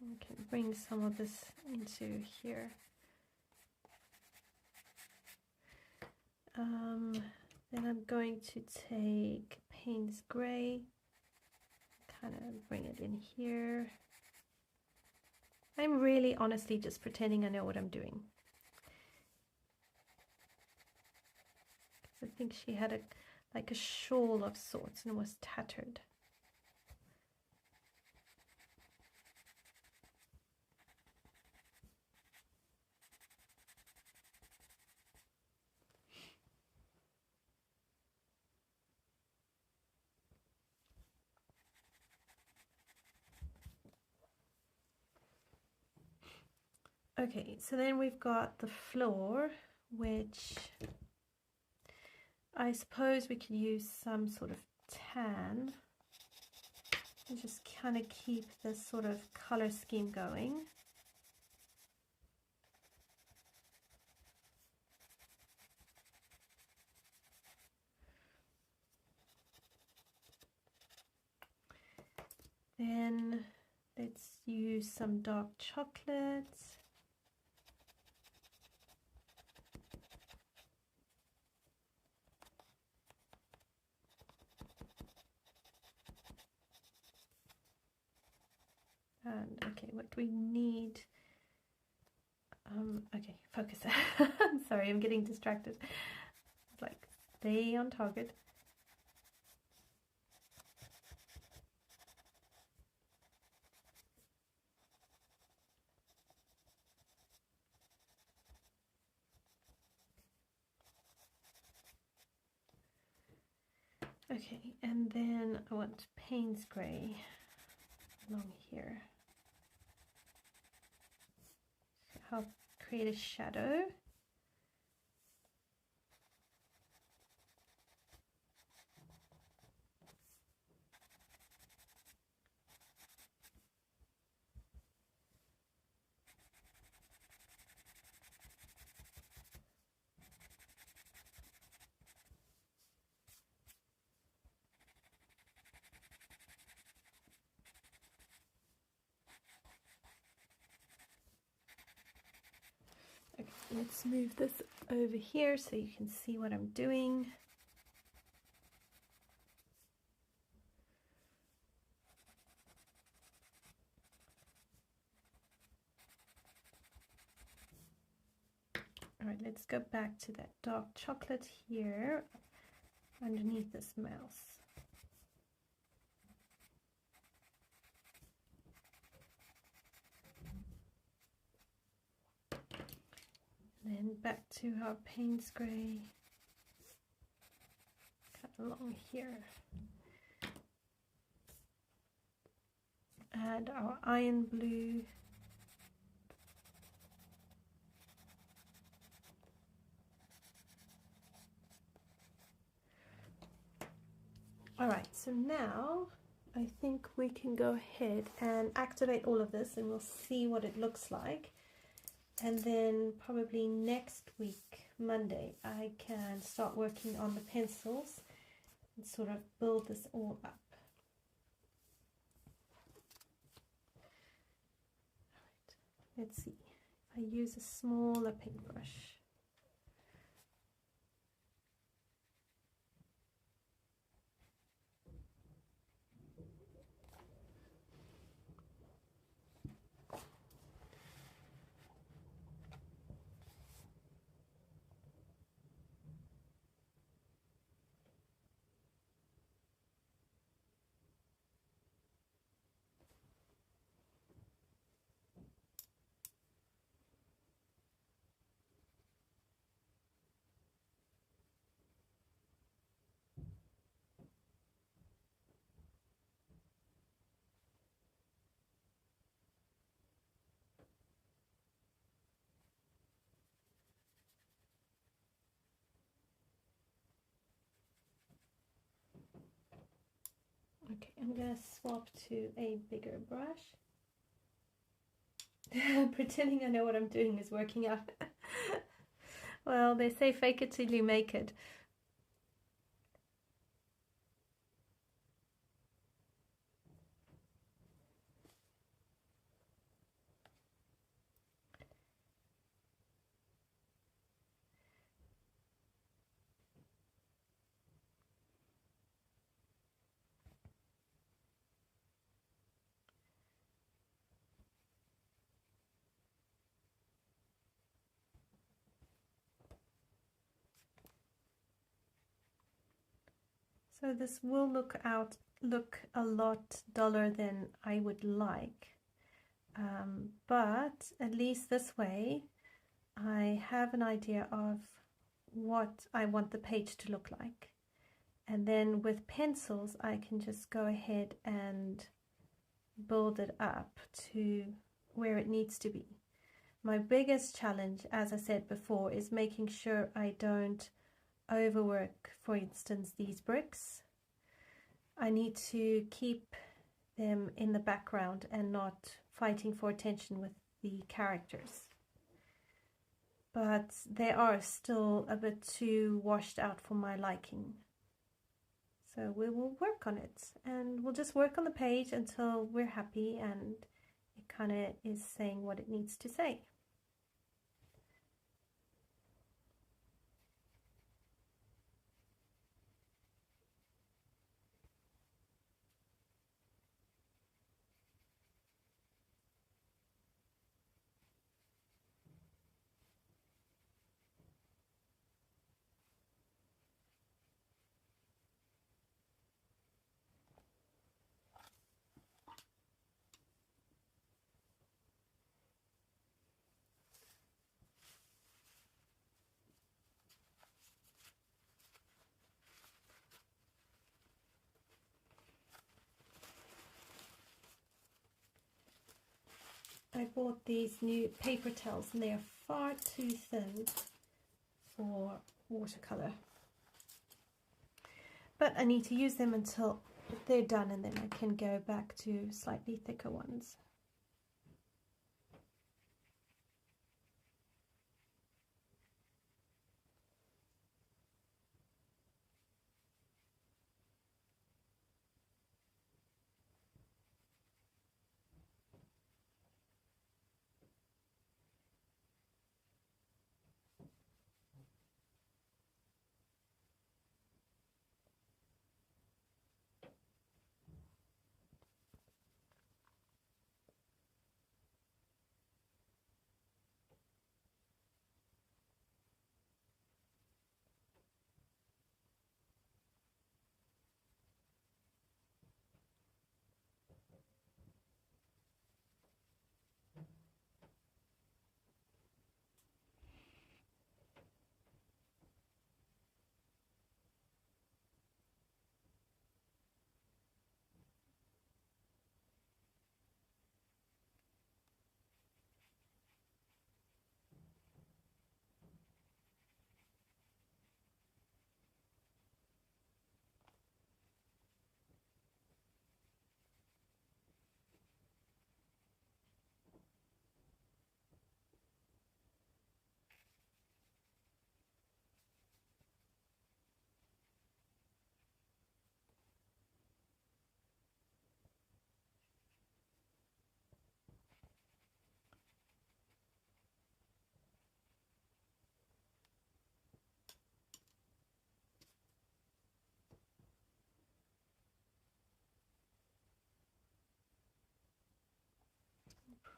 I can bring some of this into here. Then I'm going to take Payne's Grey, kind of bring it in here. I'm really honestly just pretending I know what I'm doing. I think she had like a shawl of sorts and was tattered. Okay, so then we've got the floor, which I suppose we could use some sort of tan and just kind of keep this sort of color scheme going. Then let's use some dark chocolate. And okay, what do we need? Okay, focus. I'm sorry, I'm getting distracted. It's like, stay on target. Okay, and then I want Payne's Grey along here. I'll create a shadow. Okay, let's move this over here so you can see what I'm doing. All right, let's go back to that dark chocolate here underneath this mouse. Then back to our Payne's Grey, cut along here. And our Iron Blue. Alright, so now I think we can go ahead and activate all of this and we'll see what it looks like. And then probably next week, Monday, I can start working on the pencils and sort of build this all up. All right, let's see. If I use a smaller paintbrush. I'm going to swap to a bigger brush. Pretending I know what I'm doing is working out. Well, they say fake it till you make it. So this will look a lot duller than I would like, but at least this way I have an idea of what I want the page to look like, and then with pencils I can just go ahead and build it up to where it needs to be. My biggest challenge, as I said before, is making sure I don't overwork, for instance, these bricks. I need to keep them in the background and not fighting for attention with the characters. But they are still a bit too washed out for my liking. So we will work on it, and we'll just work on the page until we're happy and it kind of is saying what it needs to say. I bought these new paper towels and they are far too thin for watercolor. But I need to use them until they're done, and then I can go back to slightly thicker ones.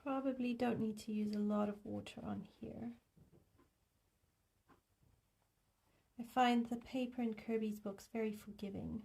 Probably don't need to use a lot of water on here. I find the paper in Kerby's books very forgiving.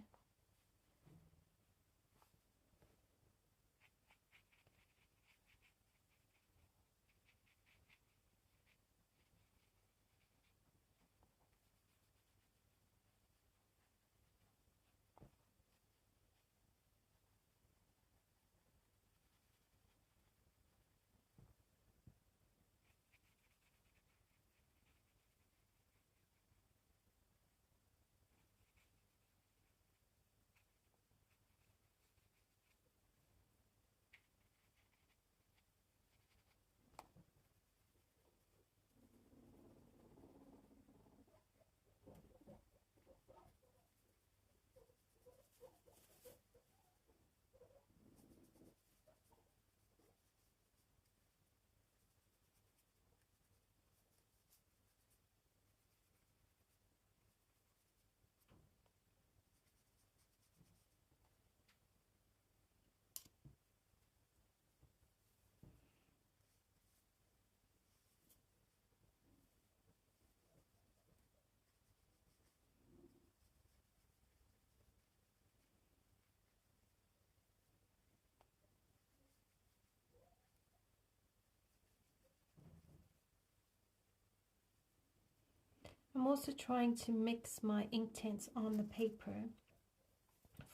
I'm also trying to mix my Inktense on the paper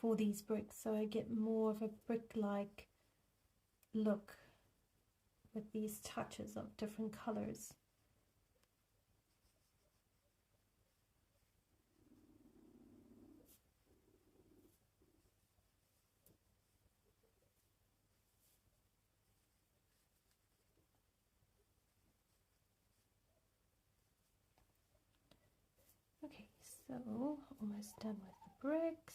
for these bricks, so I get more of a brick-like look with these touches of different colors. Okay, so almost done with the bricks.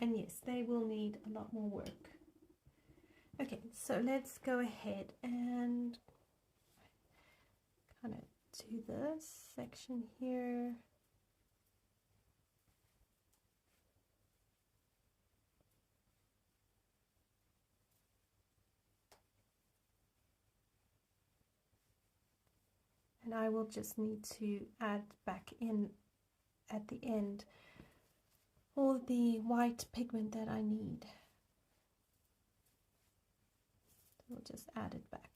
And yes, they will need a lot more work. Okay, so let's go ahead and kind of do this section here. And I will just need to add back in at the end all the white pigment that I need. So we'll just add it back.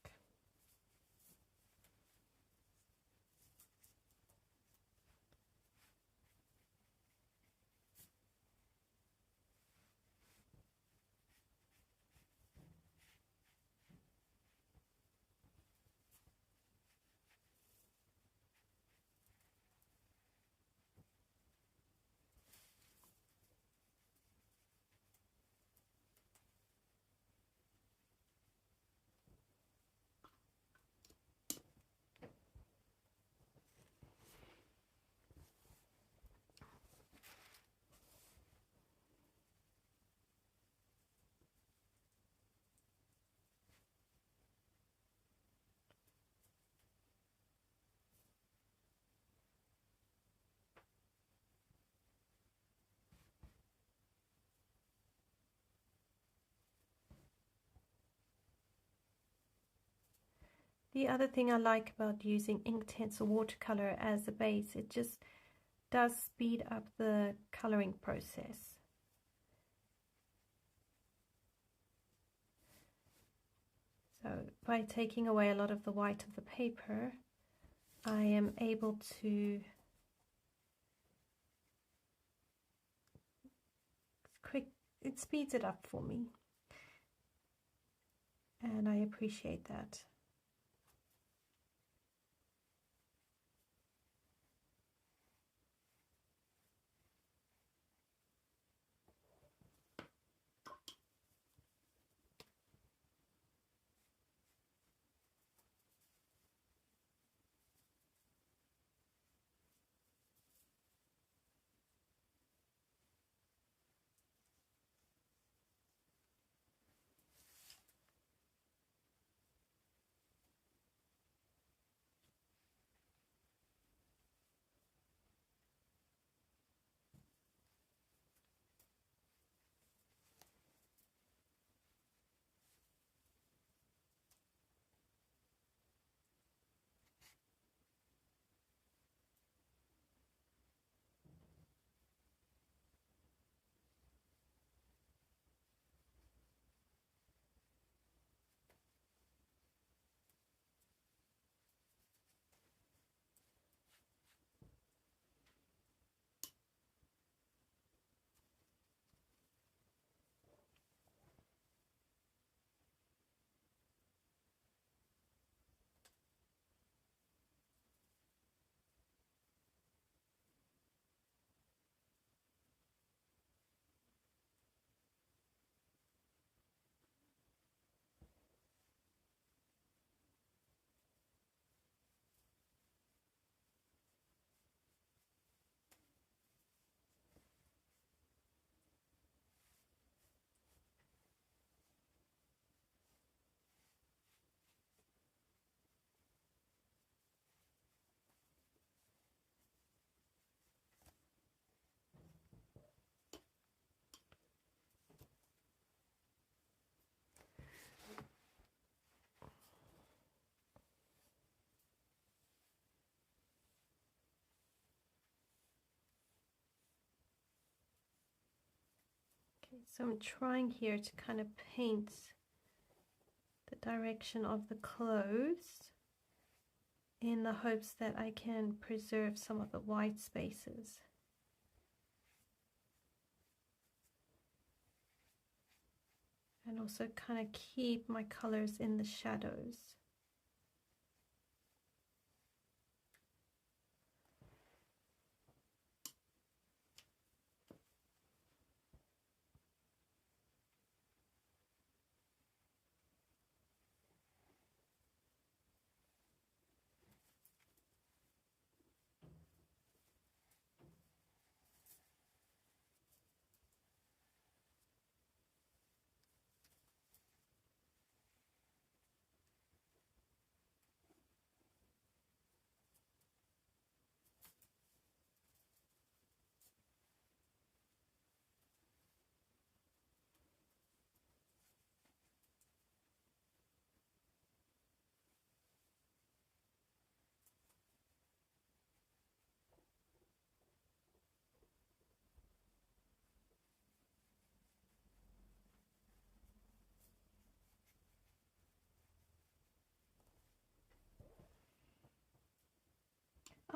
The other thing I like about using Inktense watercolor as a base, it just does speed up the coloring process. So by taking away a lot of the white of the paper, I am able to it speeds it up for me, and I appreciate that. So I'm trying here to kind of paint the direction of the clothes in the hopes that I can preserve some of the white spaces. And also kind of keep my colors in the shadows.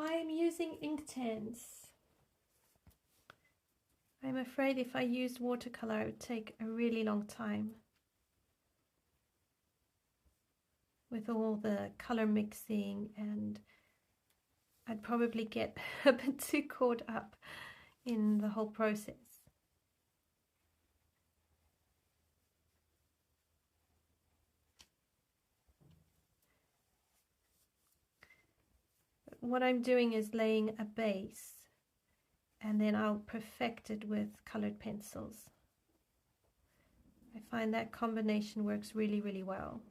I'm using Inktense. I'm afraid if I used watercolor it would take a really long time with all the color mixing, and I'd probably get a bit too caught up in the whole process. What I'm doing is laying a base, and then I'll perfect it with colored pencils. I find that combination works really, really well.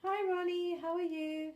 Hi Ronnie, how are you?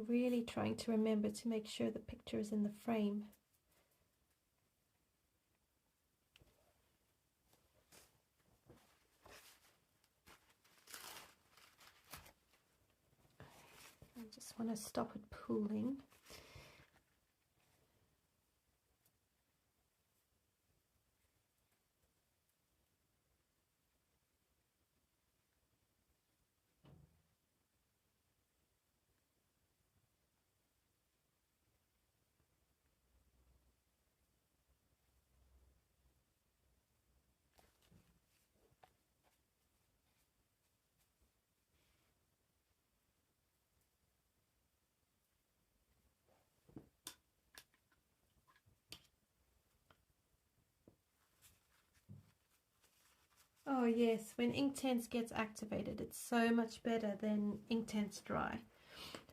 really trying to remember to make sure the picture is in the frame. I just want to stop it pooling. Oh yes, when Inktense gets activated, it's so much better than Inktense Dry.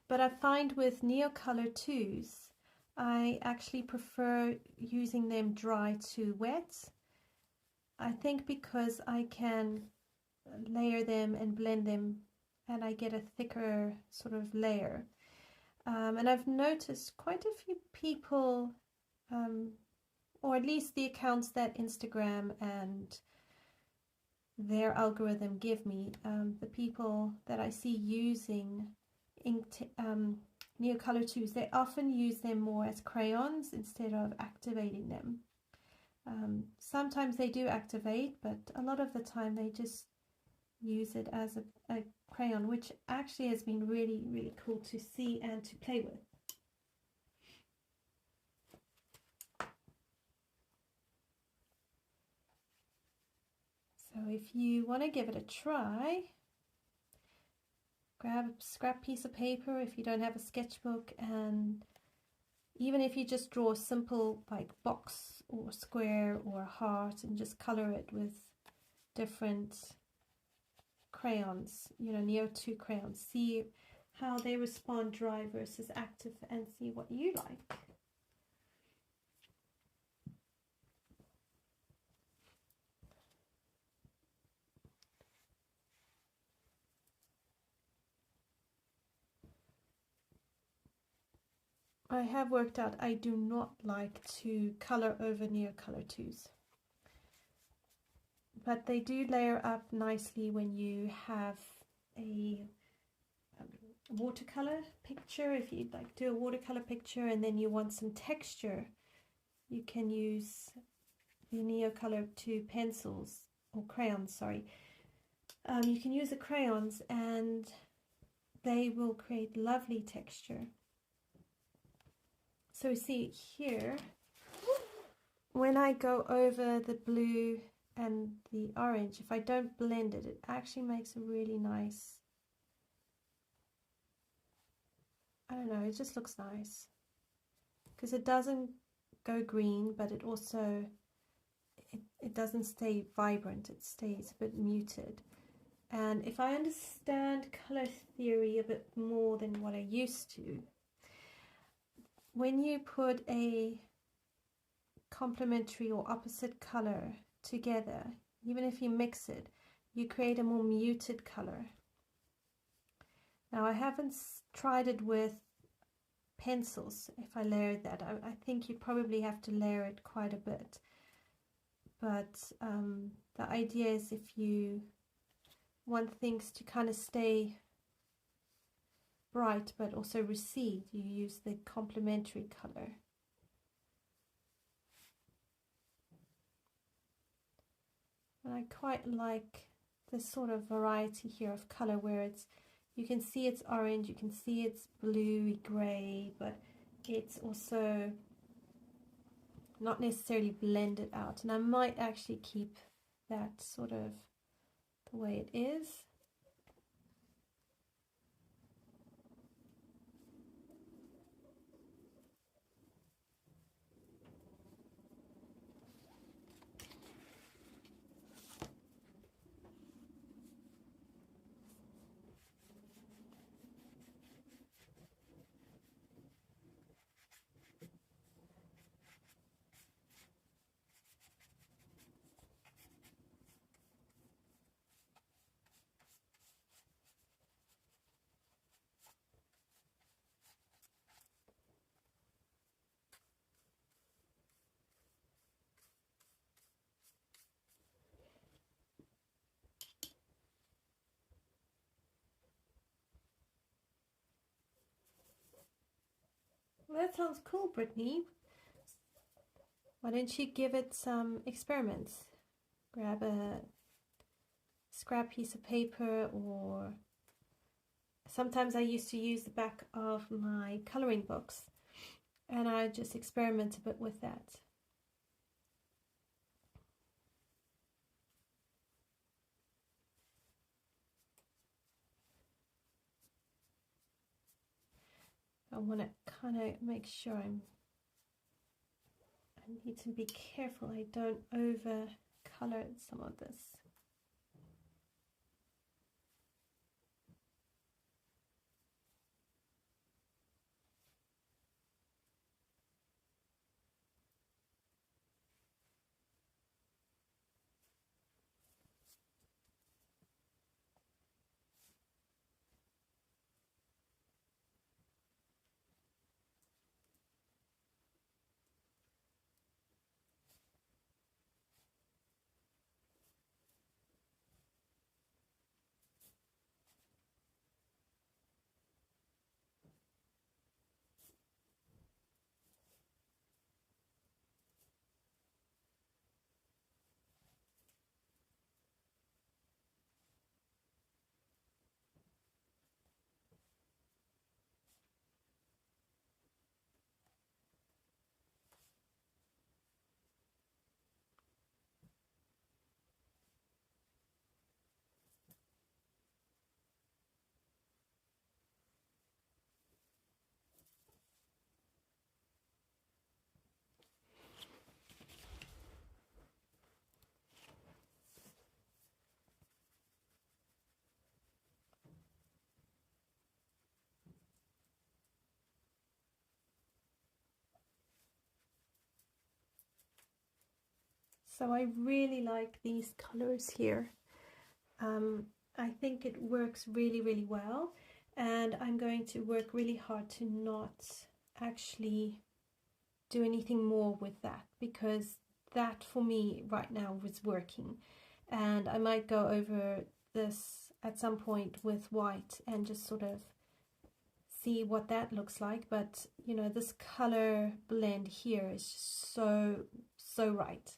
But I find with Neocolor 2s, I actually prefer using them dry to wet. I think because I can layer them and blend them and I get a thicker sort of layer. And I've noticed quite a few people, or at least the accounts that Instagram and their algorithm give me, the people that I see using Neocolor 2s, they often use them more as crayons instead of activating them. Sometimes they do activate, but a lot of the time they just use it as a crayon, which actually has been really, really cool to see and to play with. So if you want to give it a try, grab a scrap piece of paper if you don't have a sketchbook, and even if you just draw a simple like box or square or heart and just color it with different crayons, you know, Neo 2 crayons, see how they respond dry versus active and see what you like. I have worked out I do not like to color over Neocolor 2s, but they do layer up nicely when you have a watercolor picture. If you like do a watercolor picture and then you want some texture, you can use the Neocolor 2 pencils or crayons, sorry. You can use the crayons and they will create lovely texture. So see here, when I go over the blue and the orange, if I don't blend it, it actually makes a really nice, I don't know, it just looks nice. Because it doesn't go green, but it also, it doesn't stay vibrant, it stays a bit muted. And if I understand color theory a bit more than what I used to, when you put a complementary or opposite color together, even if you mix it, you create a more muted color. Now I haven't tried it with pencils. If I layered that, I think you probably have to layer it quite a bit, but the idea is if you want things to kind of stay bright but also recede, you use the complementary color. And I quite like this sort of variety here of color where it's, you can see it's orange, you can see it's bluey gray, but it's also not necessarily blended out. And I might actually keep that sort of the way it is. Well, that sounds cool, Brittany. Why don't you give it some experiments? Grab a scrap piece of paper, or sometimes I used to use the back of my coloring books, and I just experiment a bit with that. I want to kind of make sure I need to be careful I don't over color some of this. So I really like these colors here. I think it works really, really well, and I'm going to work really hard to not actually do anything more with that, because that for me right now was working, and I might go over this at some point with white and just sort of see what that looks like. But you know, this color blend here is just so right.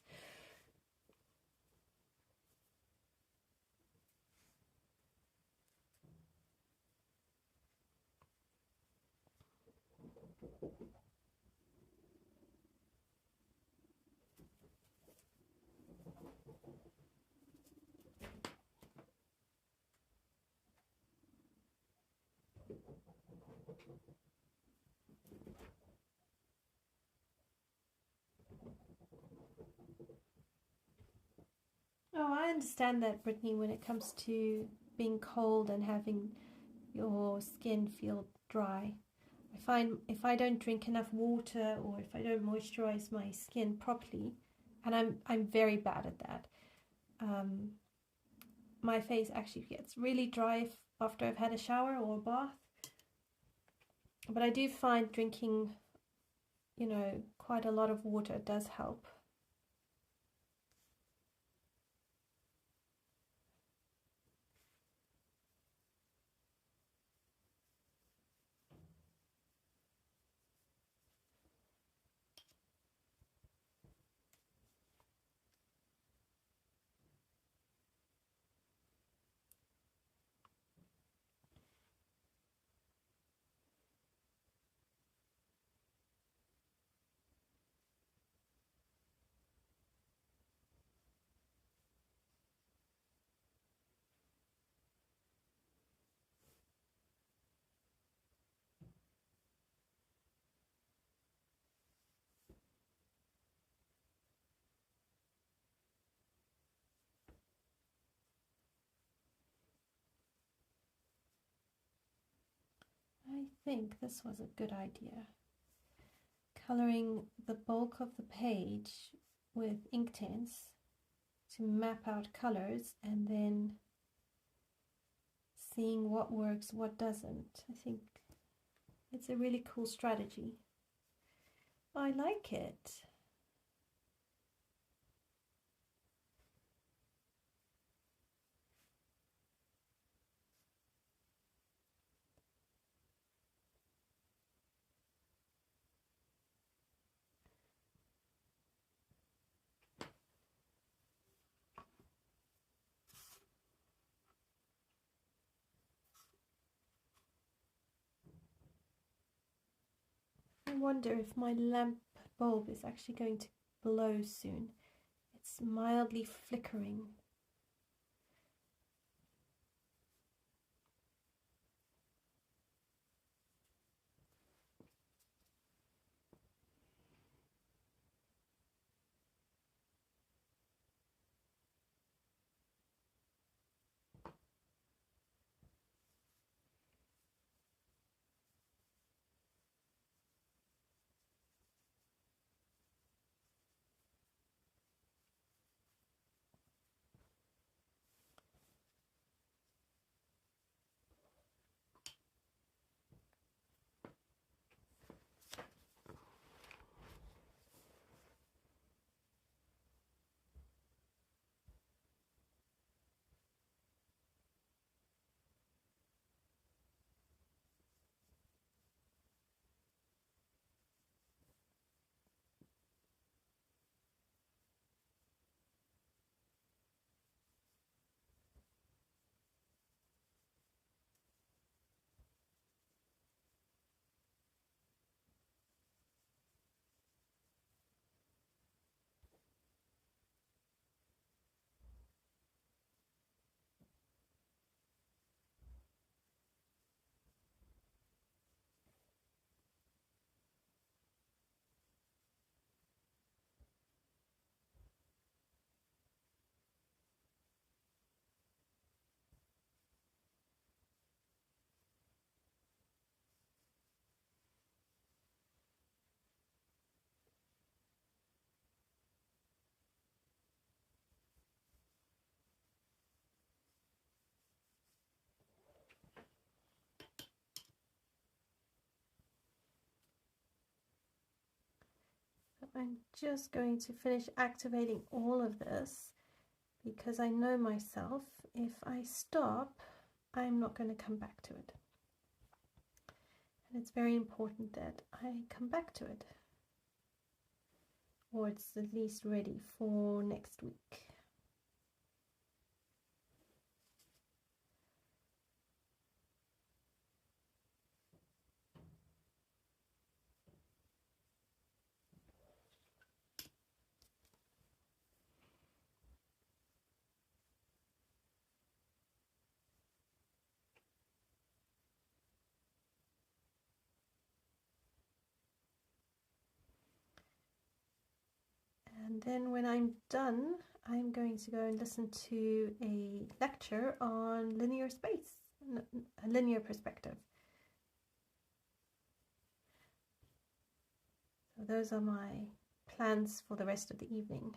Oh, I understand that, Brittany, when it comes to being cold and having your skin feel dry. I find if I don't drink enough water, or if I don't moisturize my skin properly, and I'm very bad at that, my face actually gets really dry after I've had a shower or a bath. But I do find drinking, you know, quite a lot of water does help. I think this was a good idea. Coloring the bulk of the page with Inktense to map out colors, and then seeing what works, what doesn't. I think it's a really cool strategy. I like it. I wonder if my lamp bulb is actually going to blow soon. It's mildly flickering. I'm just going to finish activating all of this because I know myself, if I stop, I'm not going to come back to it. And it's very important that I come back to it, or it's at least ready for next week. And then when I'm done, I'm going to go and listen to a lecture on linear space, a linear perspective. So those are my plans for the rest of the evening.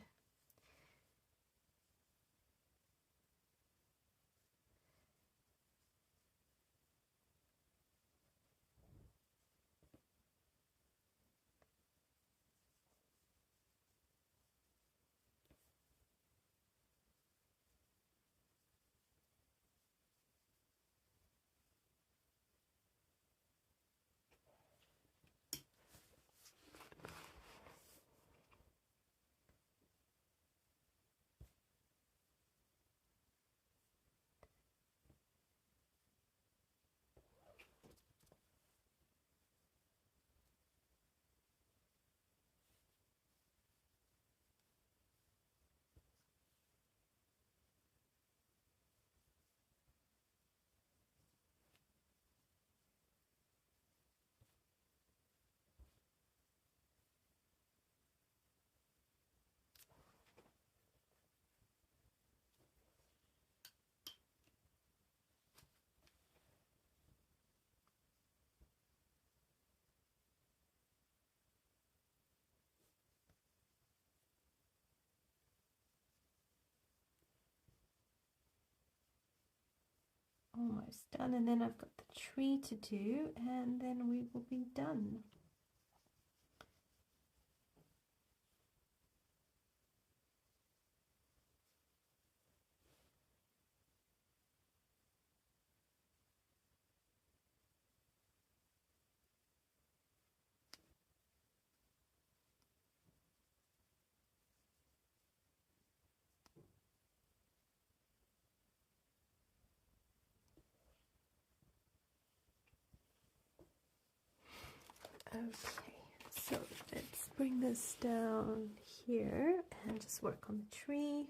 Almost done, and then I've got the tree to do, and then we will be done. Okay. bring this down here and just work on the tree.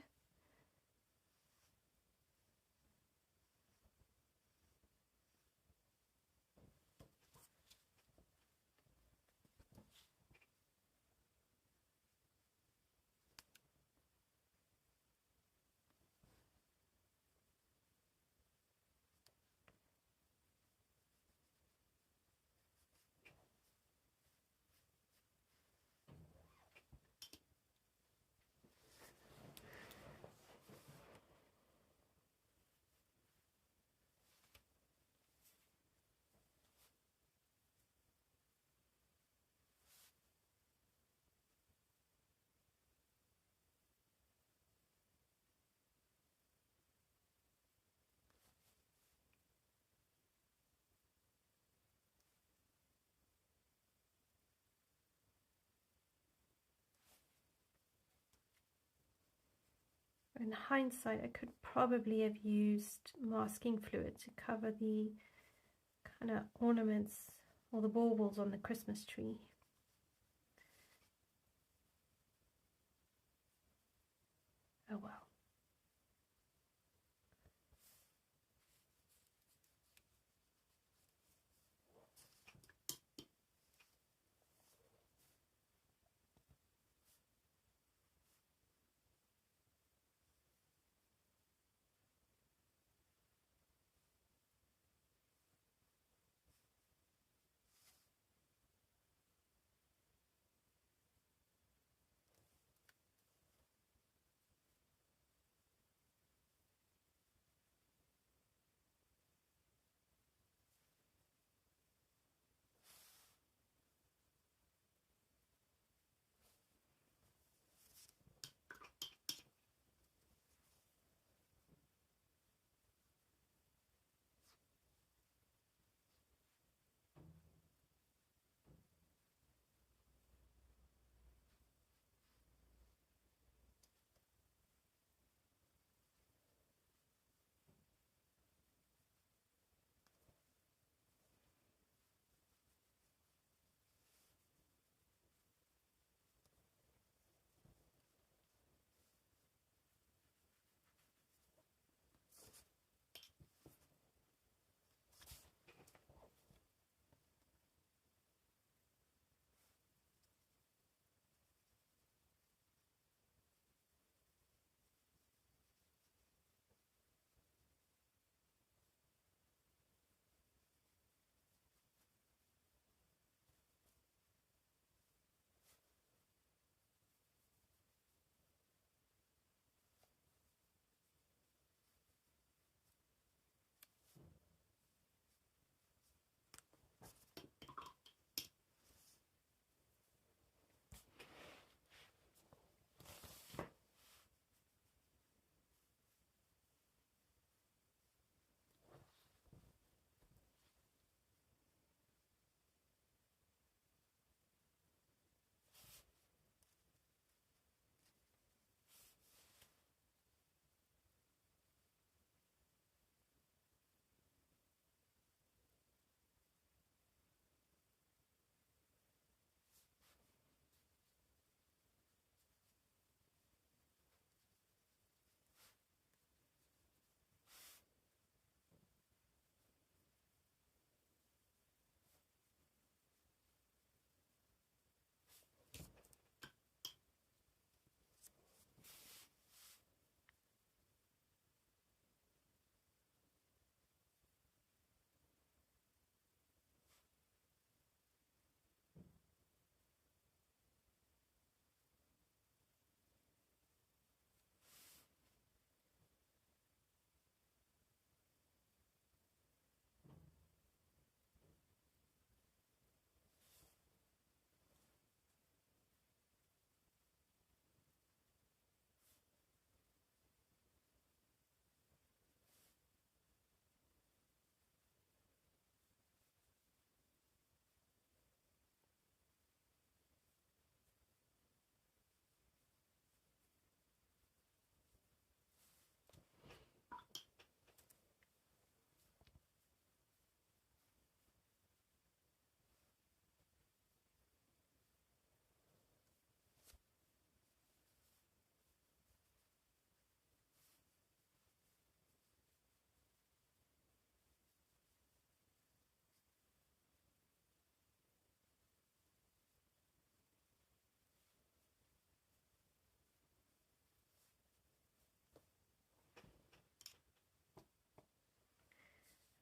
In hindsight, I could probably have used masking fluid to cover the kind of ornaments or the baubles on the Christmas tree. Oh well.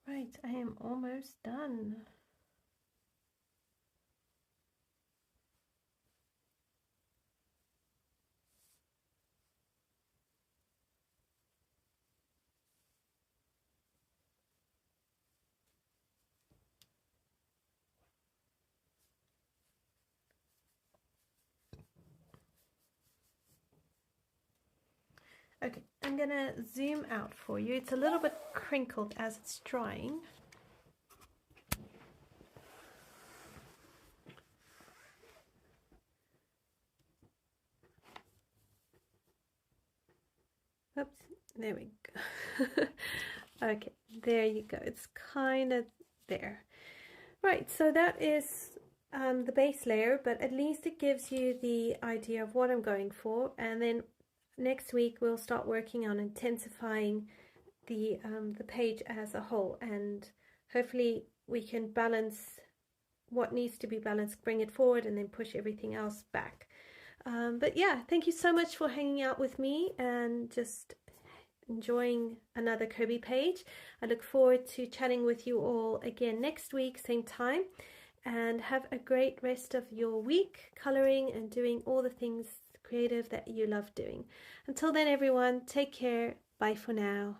Right, I am almost done. Okay, I'm gonna zoom out for you. It's a little bit crinkled as it's drying. Oops, there we go. Okay, there you go. It's kind of there. Right, so that is the base layer, but at least it gives you the idea of what I'm going for. And then next week we'll start working on intensifying the page as a whole, and hopefully we can balance what needs to be balanced, bring it forward, and then push everything else back. But yeah, thank you so much for hanging out with me and just enjoying another Kerby page. I look forward to chatting with you all again next week, same time, and have a great rest of your week coloring and doing all the things creative that you love doing. Until then, everyone, take care. Bye for now.